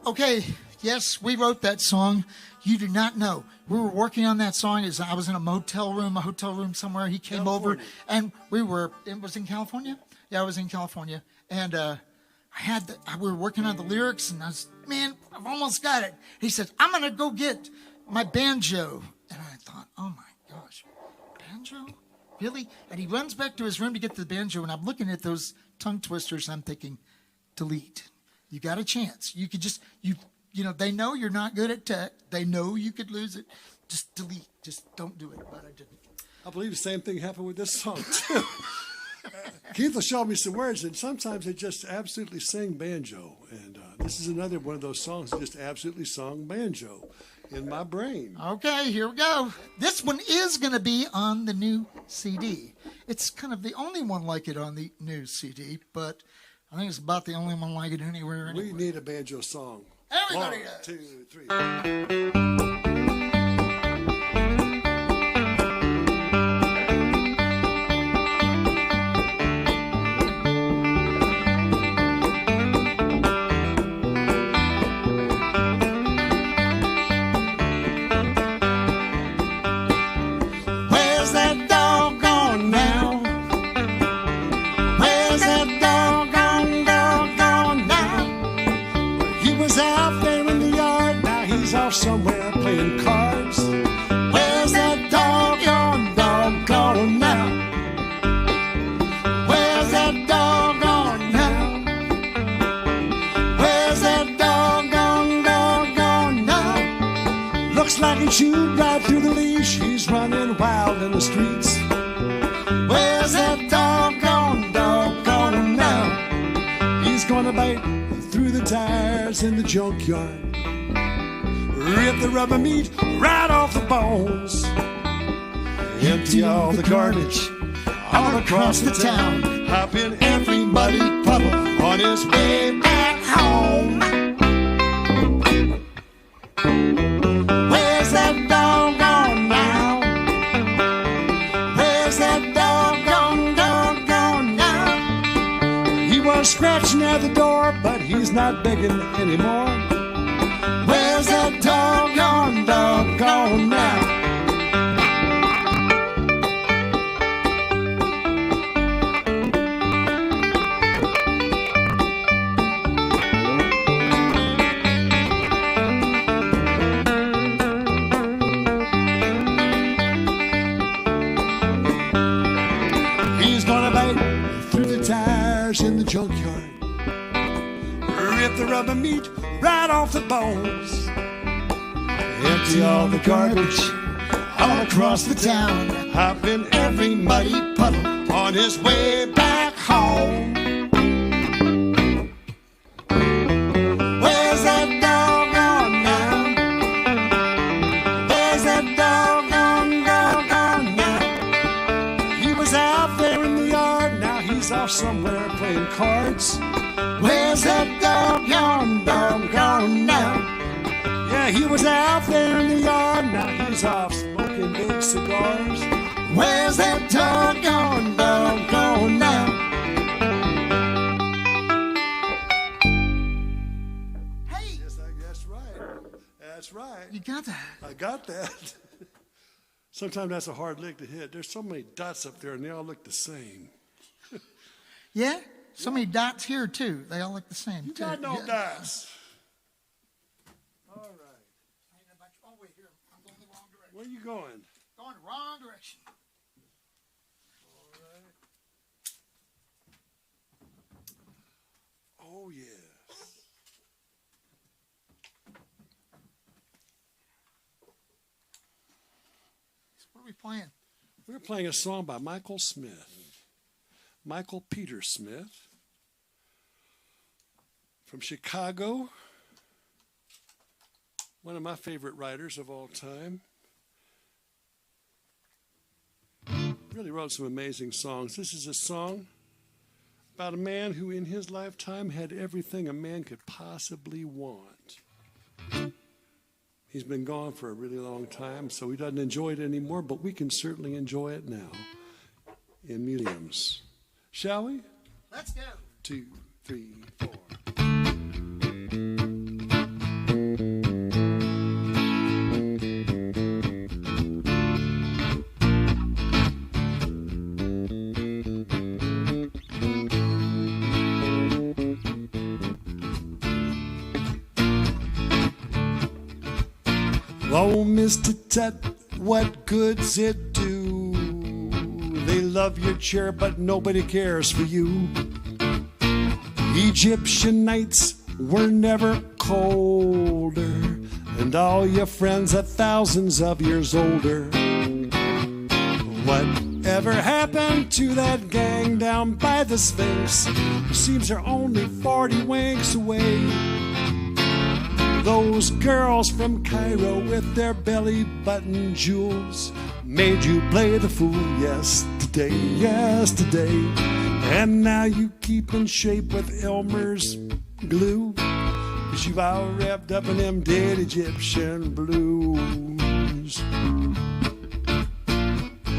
B: Okay, yes, we wrote that song. You do not know. We were working on that song as I was in a hotel room somewhere. He came over, and it was in California? Yeah, I was in California. And we were working on the lyrics, and man, I've almost got it. He said, I'm going to go get my banjo. And I thought, oh my gosh, banjo? Really? And he runs back to his room to get the banjo, and I'm looking at those tongue twisters, and I'm thinking, delete. You got a chance. You could just, they know you're not good at tech. They know you could lose it. Just delete. Just don't do it. But I didn't.
A: I believe the same thing happened with this song, too. Keith will show me some words, and sometimes they just absolutely sing banjo. And this is another one of those songs that just absolutely sung banjo in my brain.
B: Okay, here we go. This one is going to be on the new CD. It's kind of the only one like it on the new CD, but I think it's about the only one like it anywhere.
A: We need a banjo song.
B: Everybody does.
A: 1, 2, 3. Somewhere playing cards. Where's that doggone dog gone now? Where's that dog gone now? Where's that doggone dog gone now? Looks like he chewed right through the leash. He's running wild in the streets. Where's that doggone dog gone now? He's gonna bite through the tires in the junkyard. Rip the rubber meat right off the bones. Empty all the garbage all across the town. Hop in every muddy puddle on his way back home. Where's that dog gone now? Where's that dog gone now? He was scratching at the door, but he's not begging anymore. Where's that doggone dog gone now? He's gonna bite through the tires in the junkyard. Rip the rubber meat right off the bones. Empty all the garbage all across the town. Hop in every muddy puddle on his way back home. Where's that dog gone now? Where's that dog gone now? He was out there in the yard, now he's off somewhere playing cards. Where's that doggone dog gone now? Yeah, he was out there in the yard, now he's off smoking big cigars. Where's that doggone dog gone now?
B: Hey!
A: Yes, that's right. That's right.
B: You got that.
A: I got that. Sometimes that's a hard lick to hit. There's so many dots up there, and they all look the same.
B: Yeah? So many dots here, too. They all look the same,
A: You
B: too.
A: got no
B: Yeah.
A: dots. All right.
B: Oh, wait, here. I'm going the wrong direction.
A: Where are you going?
B: Going the wrong direction.
A: Oh, yes.
B: What are we playing?
A: We're playing a song by Michael Peter Smith, from Chicago. One of my favorite writers of all time. Really wrote some amazing songs. This is a song about a man who in his lifetime had everything a man could possibly want. He's been gone for a really long time, so he doesn't enjoy it anymore, but we can certainly enjoy it now in mediums. Shall we?
B: Let's go. 2,
A: 3, 4. Oh, Mr. Tut, what good's it do? They love your chair, but nobody cares for you. Egyptian nights were never colder, and all your friends are thousands of years older. Whatever happened to that gang down by the Sphinx? Seems they're only 40 winks away. Those girls from Cairo with their belly button jewels made you play the fool yesterday. And now you keep in shape with Elmer's glue, 'cause you've all wrapped up in them dead Egyptian blues.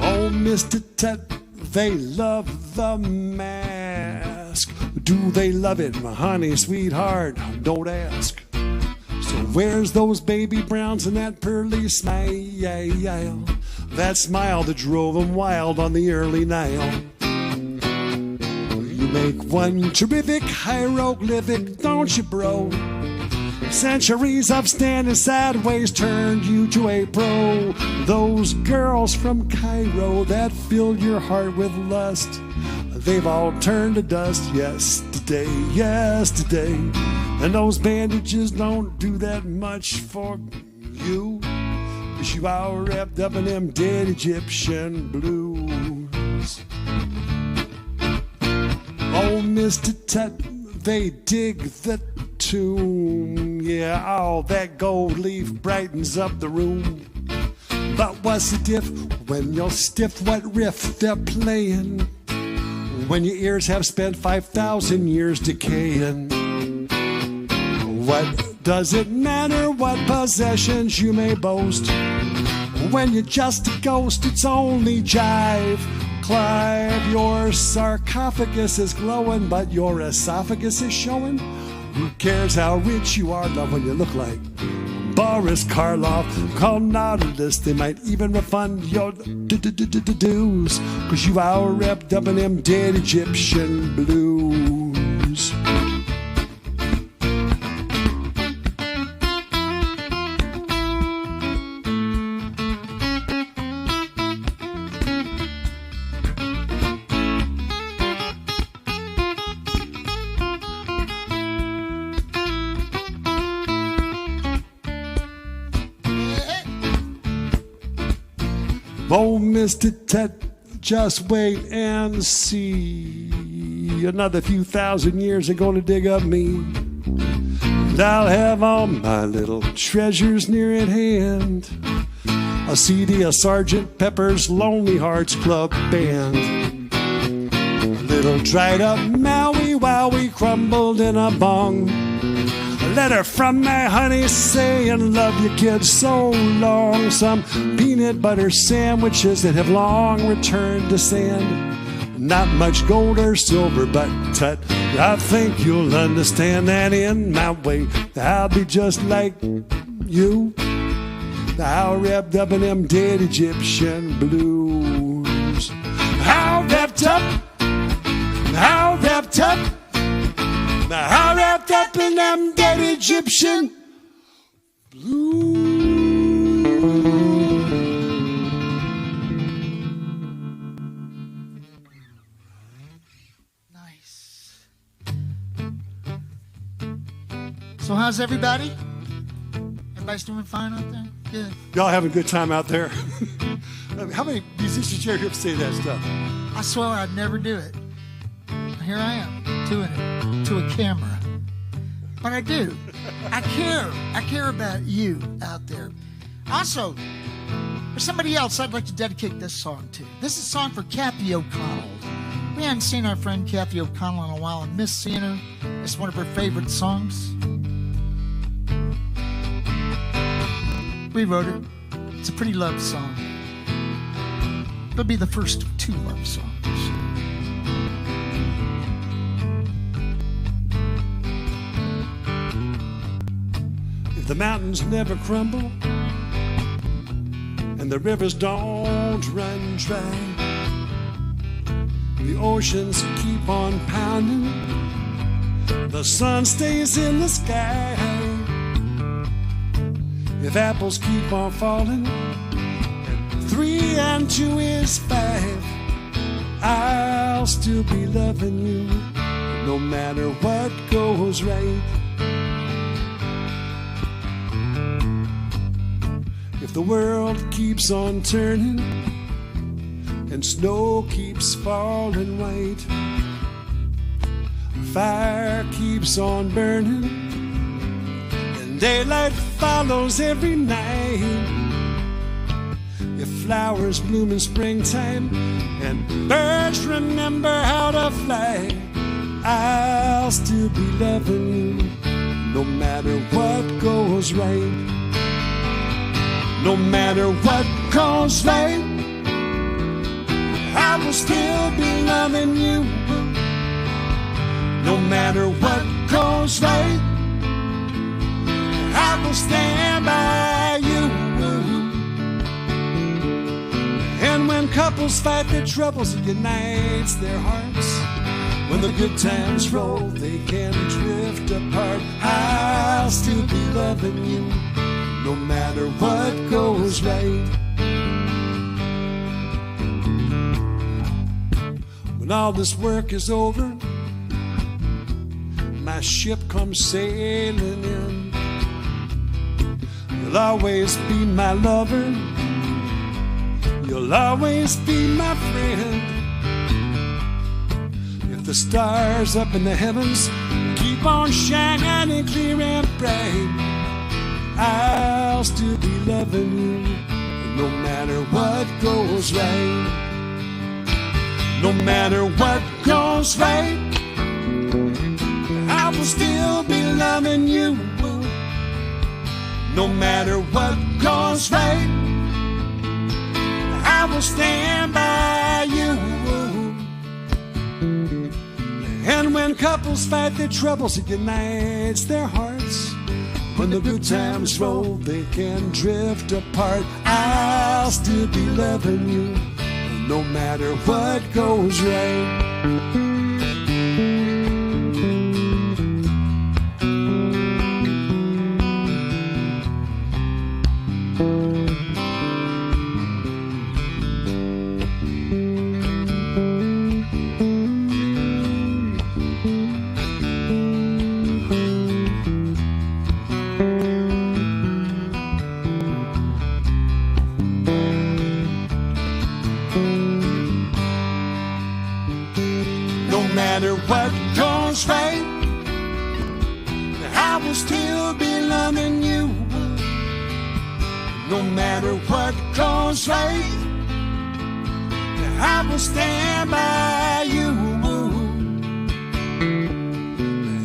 A: Oh, Mr. Tut, they love the mask. Do they love it, honey, sweetheart? Don't ask. So where's those baby browns and that pearly smile? That smile that drove them wild on the early Nile. You make one terrific hieroglyphic, don't you, bro? Centuries of standing sideways turned you to a pro. Those girls from Cairo that filled your heart with lust, they've all turned to dust yesterday. And those bandages don't do that much for you, 'cause you all wrapped up in them dead Egyptian blues. Oh, Mr. Tut, they dig the tomb. Yeah, all that gold leaf brightens up the room. But what's the diff when you're stiff? What riff they're playing when your ears have spent 5,000 years decaying? What does it matter what possessions you may boast? When you're just a ghost, it's only jive. Clive, your sarcophagus is glowing, but your esophagus is showing. Who cares how rich you are, love, when you look like Boris Karloff? Call Nautilus, they might even refund your dues, 'cause you all wrapped up in them dead Egyptian blues. Oh, Mr. Tut, just wait and see. Another few thousand years are gonna dig up me, and I'll have all my little treasures near at hand. A CD of Sergeant Pepper's Lonely Hearts Club Band. A little dried up Maui Wowie crumbled in a bong. A letter from my honey saying love you kid so long. Some peanut butter sandwiches that have long returned to sand. Not much gold or silver, but Tut, I think you'll understand that in my way I'll be just like you, all wrapped up in them dead Egyptian blues. How wrapped up, how wrapped up, how wrapped up in them dead Egyptian blues.
B: So how's everybody? Everybody's doing fine out there? Good.
A: Y'all having a good time out there? How many musicians here say that stuff?
B: I swear I'd never do it. Here I am, doing it to a camera. But I do. I care. I care about you out there. Also, there's somebody else I'd like to dedicate this song to. This is a song for Kathy O'Connell. We haven't seen our friend Kathy O'Connell in a while and miss seeing her. It's one of her favorite songs. We wrote it. It's a pretty love song. It'll be the first of 2 love songs.
A: If the mountains never crumble and the rivers don't run dry, the oceans keep on pounding, the sun stays in the sky. If apples keep on falling, and 3 and 2 is 5, I'll still be loving you, no matter what goes right. If the world keeps on turning, and snow keeps falling white, fire keeps on burning, and daylight follows every night. If flowers bloom in springtime and birds remember how to fly, I'll still be loving you, no matter what goes right. No matter what goes right, I will still be loving you. No matter what goes right, I will stand by you. And when couples fight their troubles, it unites their hearts. When the good times roll, they can drift apart. I'll still be loving you, no matter what goes right. When all this work is over, my ship comes sailing in. You'll always be my lover, you'll always be my friend. If the stars up in the heavens keep on shining clear and bright, I'll still be loving you, no matter what goes right. No matter what goes right, I will still be loving you. No matter what goes right, I will stand by you. And when couples fight their troubles, it unites their hearts. When the good times roll, they can drift apart. I'll still be loving you, no matter what goes right. What goes right, I will still be loving you. No matter what goes right, I will stand by you.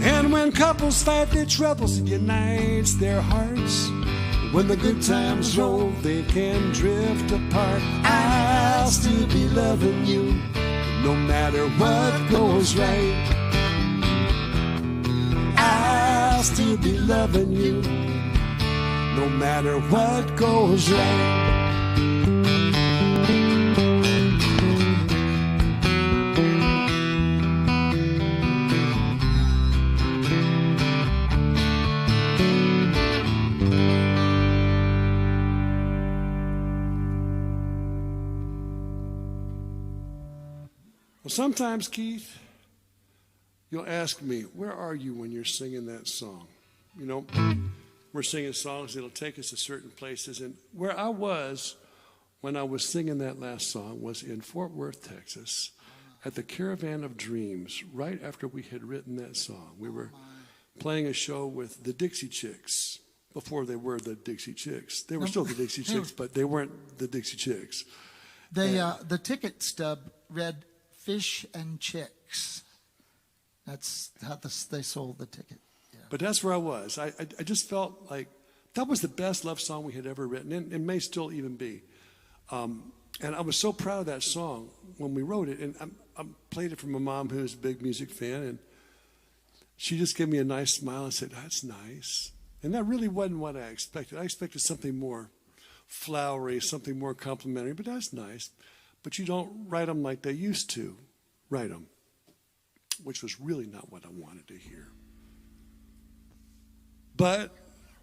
A: And when couples fight their troubles, it unites their hearts. When the good times roll, they can drift apart. I'll still be loving you, no matter what goes right. I'll still be loving you, no matter what goes right. Well, sometimes, Keith, you'll ask me, where are you when you're singing that song? You know, we're singing songs that'll take us to certain places. And where I was when I was singing that last song was in Fort Worth, Texas, at the Caravan of Dreams, right after we had written that song. We were playing a show with the Dixie Chicks before they were the Dixie Chicks. They were still the Dixie Chicks, but they weren't the Dixie Chicks.
B: The ticket stub read Fish and Chicks. That's how they sold the ticket. Yeah.
A: But that's where I was. I just felt like that was the best love song we had ever written, and it may still even be. And I was so proud of that song when we wrote it. And I played it for my mom, who's a big music fan, and she just gave me a nice smile and said, "That's nice." And that really wasn't what I expected. I expected something more flowery, something more complimentary, but that's nice. But you don't write them like they used to write them, which was really not what I wanted to hear. But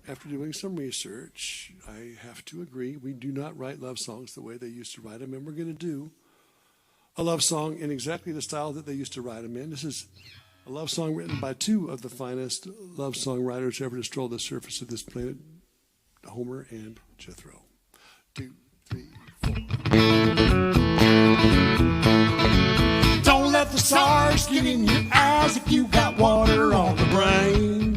A: after doing some research, I have to agree, we do not write love songs the way they used to write them, and we're going to do a love song in exactly the style that they used to write them in. This is a love song written by two of the finest love songwriters ever to stroll the surface of this planet, Homer and Jethro. 2, 3, 4. Don't let the stars get in your eyes if you got water on the brain.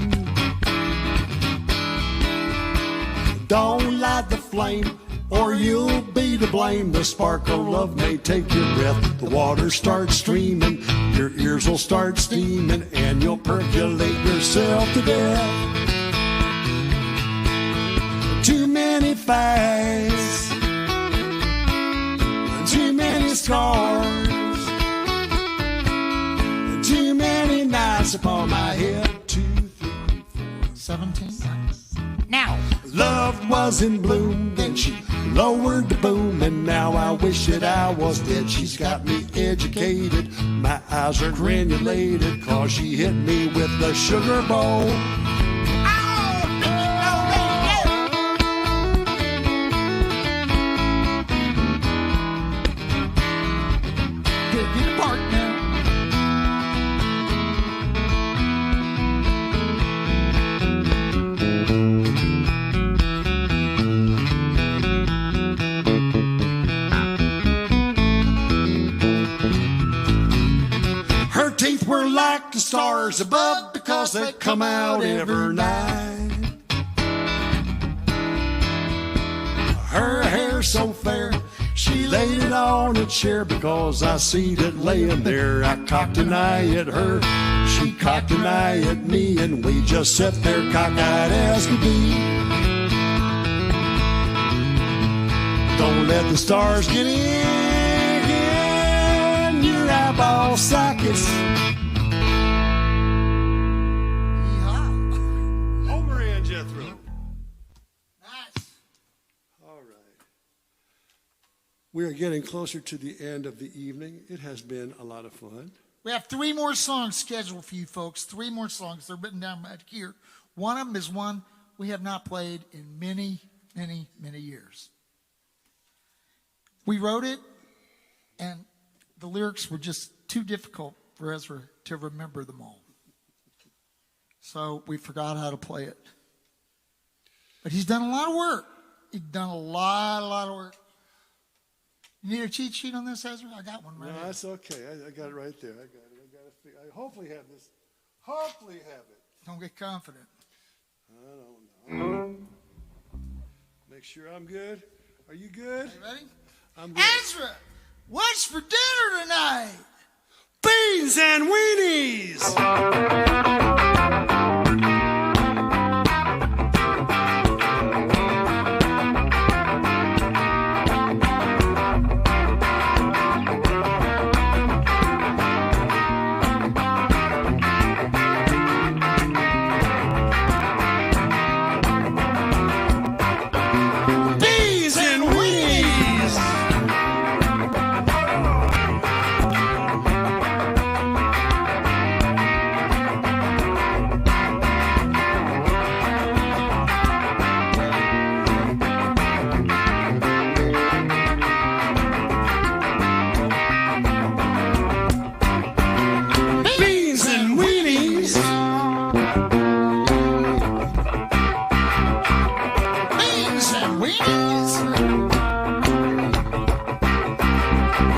A: Don't light the flame, or you'll be to blame. The spark of love may take your breath. The water starts streaming, your ears will start steaming, and you'll percolate yourself to death. Too many fights, too many scars, too many nights upon my head. 2, 3, 4,
B: 17. Now.
A: Love was in bloom, then she lowered the boom, and now I wish that I was dead. She's got me educated, my eyes are granulated, 'cause she hit me with the sugar bowl. Stars above, because they come out every night. Her hair so fair, she laid it on a chair, because I seen it laying there. I cocked an eye at her, she cocked an eye at me, and we just sat there cockeyed as could be. Don't let the stars get in your eyeball sockets. We are getting closer to the end of the evening. It has been a lot of fun.
B: We have 3 more songs scheduled for you folks. 3 more songs. They're written down right here. One of them is one we have not played in many, many, many years. We wrote it, and the lyrics were just too difficult for Ezra to remember them all. So we forgot how to play it. But he's done a lot of work. He's done a lot of work. You need a cheat sheet on this, Ezra? I got one right
A: No,
B: here.
A: that's okay. I got it right there. I got it. I hopefully have this. Hopefully have it.
B: Don't get confident.
A: I don't know. Make sure I'm good. Are you good?
B: You ready?
A: I'm good.
B: Ezra, what's for dinner tonight?
A: Beans and weenies!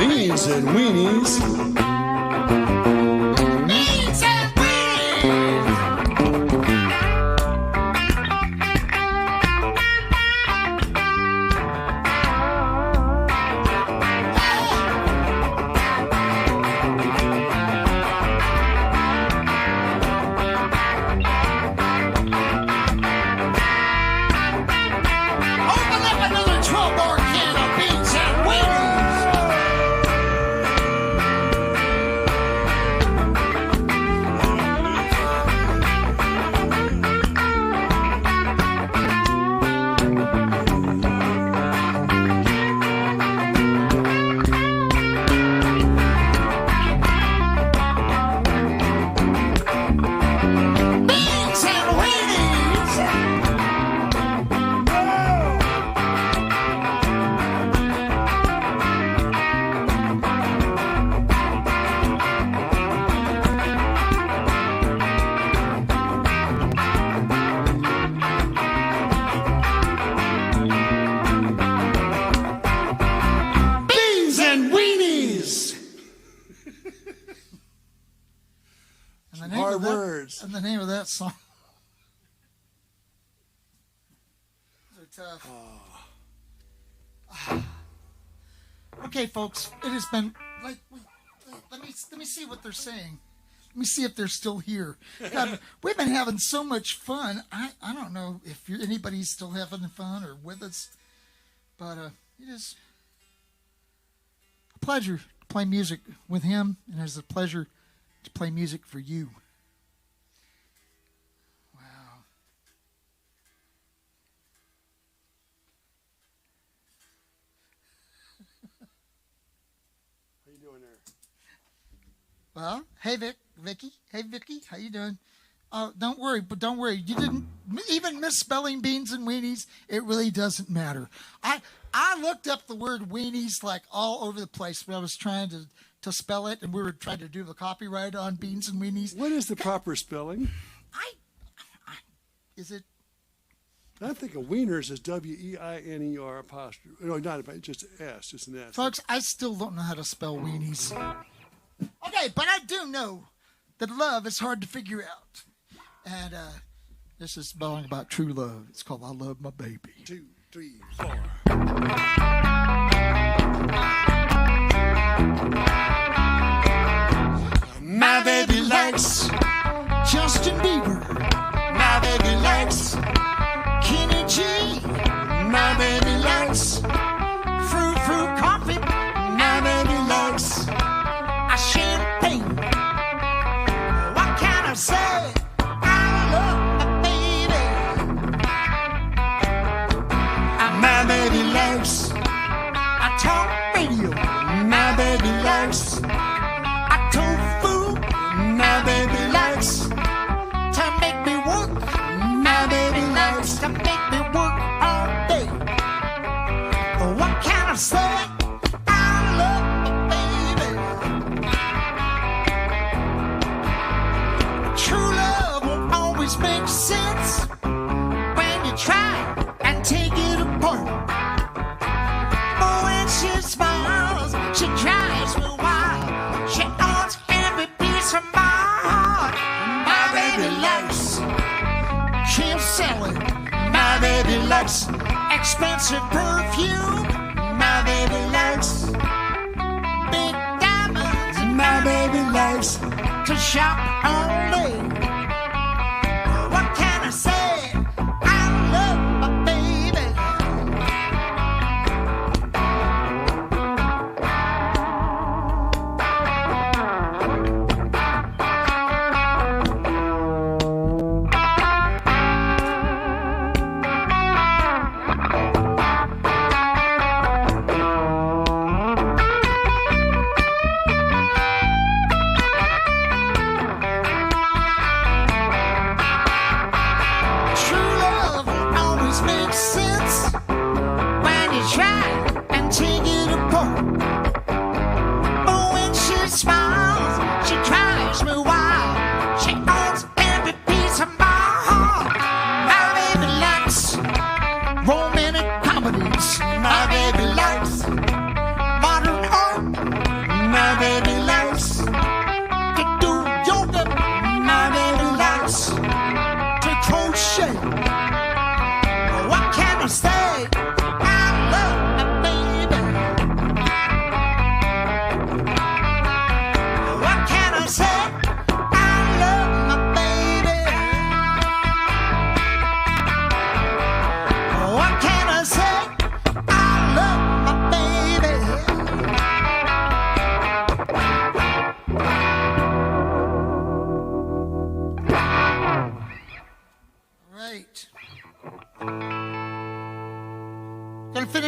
A: Beans and Weenies.
B: Beans and Weenies. Open up another 12-bar can of Beans and Weenies. Beans and Weenies.
A: Beans and Weenies.
B: And the name
A: Hard
B: of that,
A: words.
B: And the name of that song. They're tough. Okay, folks, it has been like. Let me see what they're saying. Let me see if they're still here. God, we've been having so much fun. I don't know if anybody's still having fun or with us, but it is a pleasure to play music with him, and it's a pleasure to play music for you. Wow.
A: How you doing there?
B: Well, hey Vicky. Hey Vicky, how you doing? Oh, don't worry, but don't worry. You didn't even misspelling Beans and Weenies. It really doesn't matter. I looked up the word weenies like all over the place when I was trying to spell it, and we were trying to do the copyright on Beans and Weenies.
A: What is the proper spelling?
B: Is it?
A: I think of wieners is W-E-I-N-E-R apostrophe. No, not just S, just an S.
B: Folks, I still don't know how to spell weenies. Okay, but I do know that love is hard to figure out. And this is spelling about true love. It's called I Love My Baby.
A: 2, 3, 4.
B: My baby likes Justin Bieber. My baby likes Kenny G. My baby likes fruit coffee. My baby likes a champagne. What can I say? I love my baby. My baby likes a talk radio. My baby likes a tofu. My baby likes to make me work. My baby likes to make me work all day. What can I say? I love my baby. True love will always make sense when you try and take it apart. But when she smiles, she drives me wild. She owns every piece of my heart. My baby likes Kim Selling. My baby likes expensive perfume. My baby likes big diamonds. My baby likes to shop all day. What can I say? I love my baby.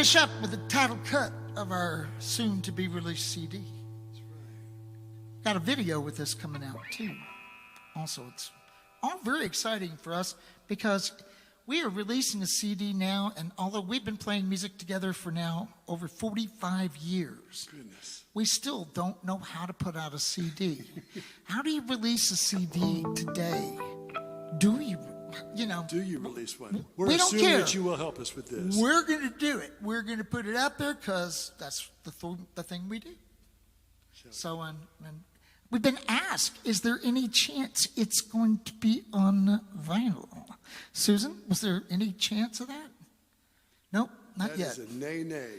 B: finish up with the title cut of our soon-to-be-released CD. Got a video with this coming out, too. Also, it's all very exciting for us because we are releasing a CD now, and although we've been playing music together for now over 45 years,
A: Goodness.
B: we still don't know how to put out a CD. How do you release a CD today? Do you
A: release one? We're
B: we don't
A: assuming
B: care.
A: that you will help us with this.
B: We're going to do it. We're going to put it out there because that's the thing we do. So, and we've been asked, is there any chance it's going to be on vinyl? Susan, was there any chance of that? Nope, not yet.
A: That is a nay.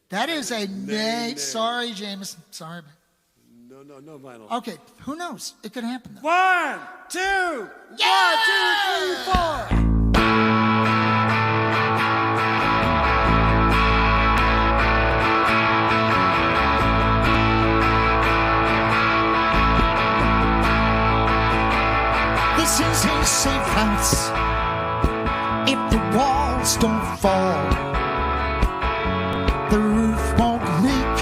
B: That is a nay.
A: Nay.
B: Sorry, Jameson. Sorry.
A: No vinyl.
B: Okay, who knows? It could happen, though.
A: 1, 2,
B: Yeah!
A: 1, 2, 3, 4.
B: This is a safe house if the walls don't fall, the roof won't leak,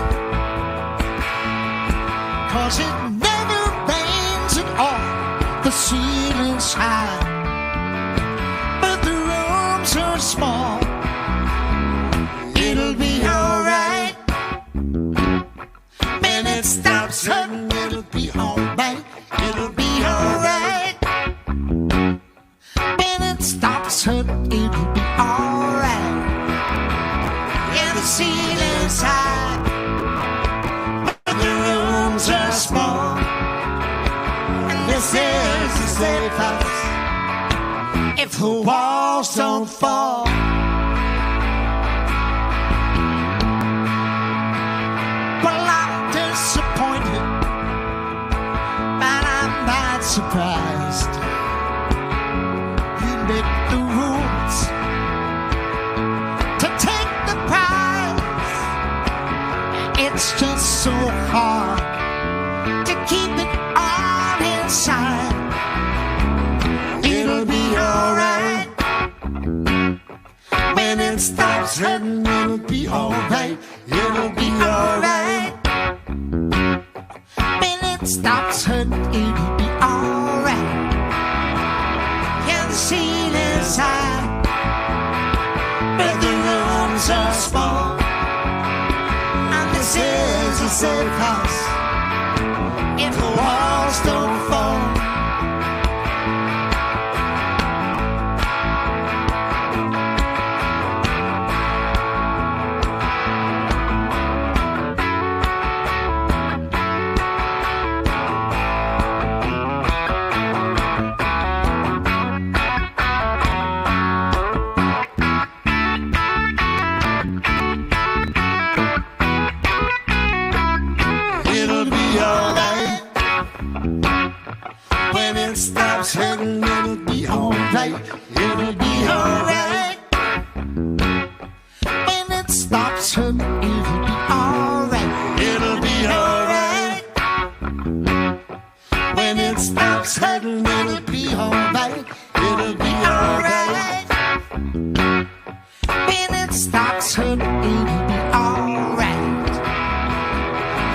B: 'cause it never rains at all. The ceiling's high, but the rooms are small. It'll be alright when it stops hurting. It'll be alright. It'll be alright. Stops hurting, it'll be alright. Yeah, the ceiling's high, but the rooms are small. And this is a safe house if the walls don't fall. Well, I'm disappointed, but I'm not surprised. Make the rules to take the prize. It's just so hard to keep it all inside. It'll be alright when it stops hurting. It'll be alright. It'll be alright when it stops hurting. It'll be alright. The ceiling's high, but the rooms are small. And this is a safe house if the walls don't fall. Stops hurting, it'll be alright. It'll be alright. When it stops hurting, it'll be alright. It'll be alright. When it stops hurting, it'll be alright. It'll be alright. When it stops hurting, it'll be alright.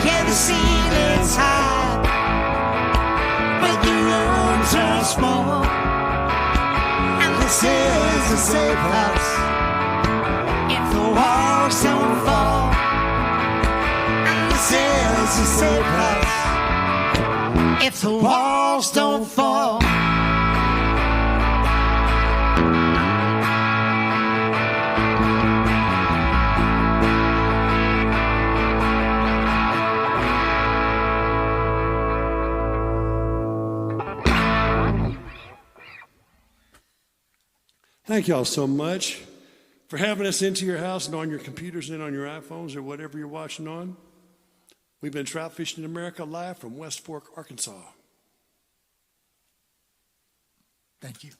B: Yeah, the ceiling's high, are small, and this is a safe house if the walls don't fall. And this is a safe house if the walls don't fall.
A: Thank y'all so much for having us into your house and on your computers and on your iPhones or whatever you're watching on. We've been Trout Fishing in America live from West Fork, Arkansas.
B: Thank you.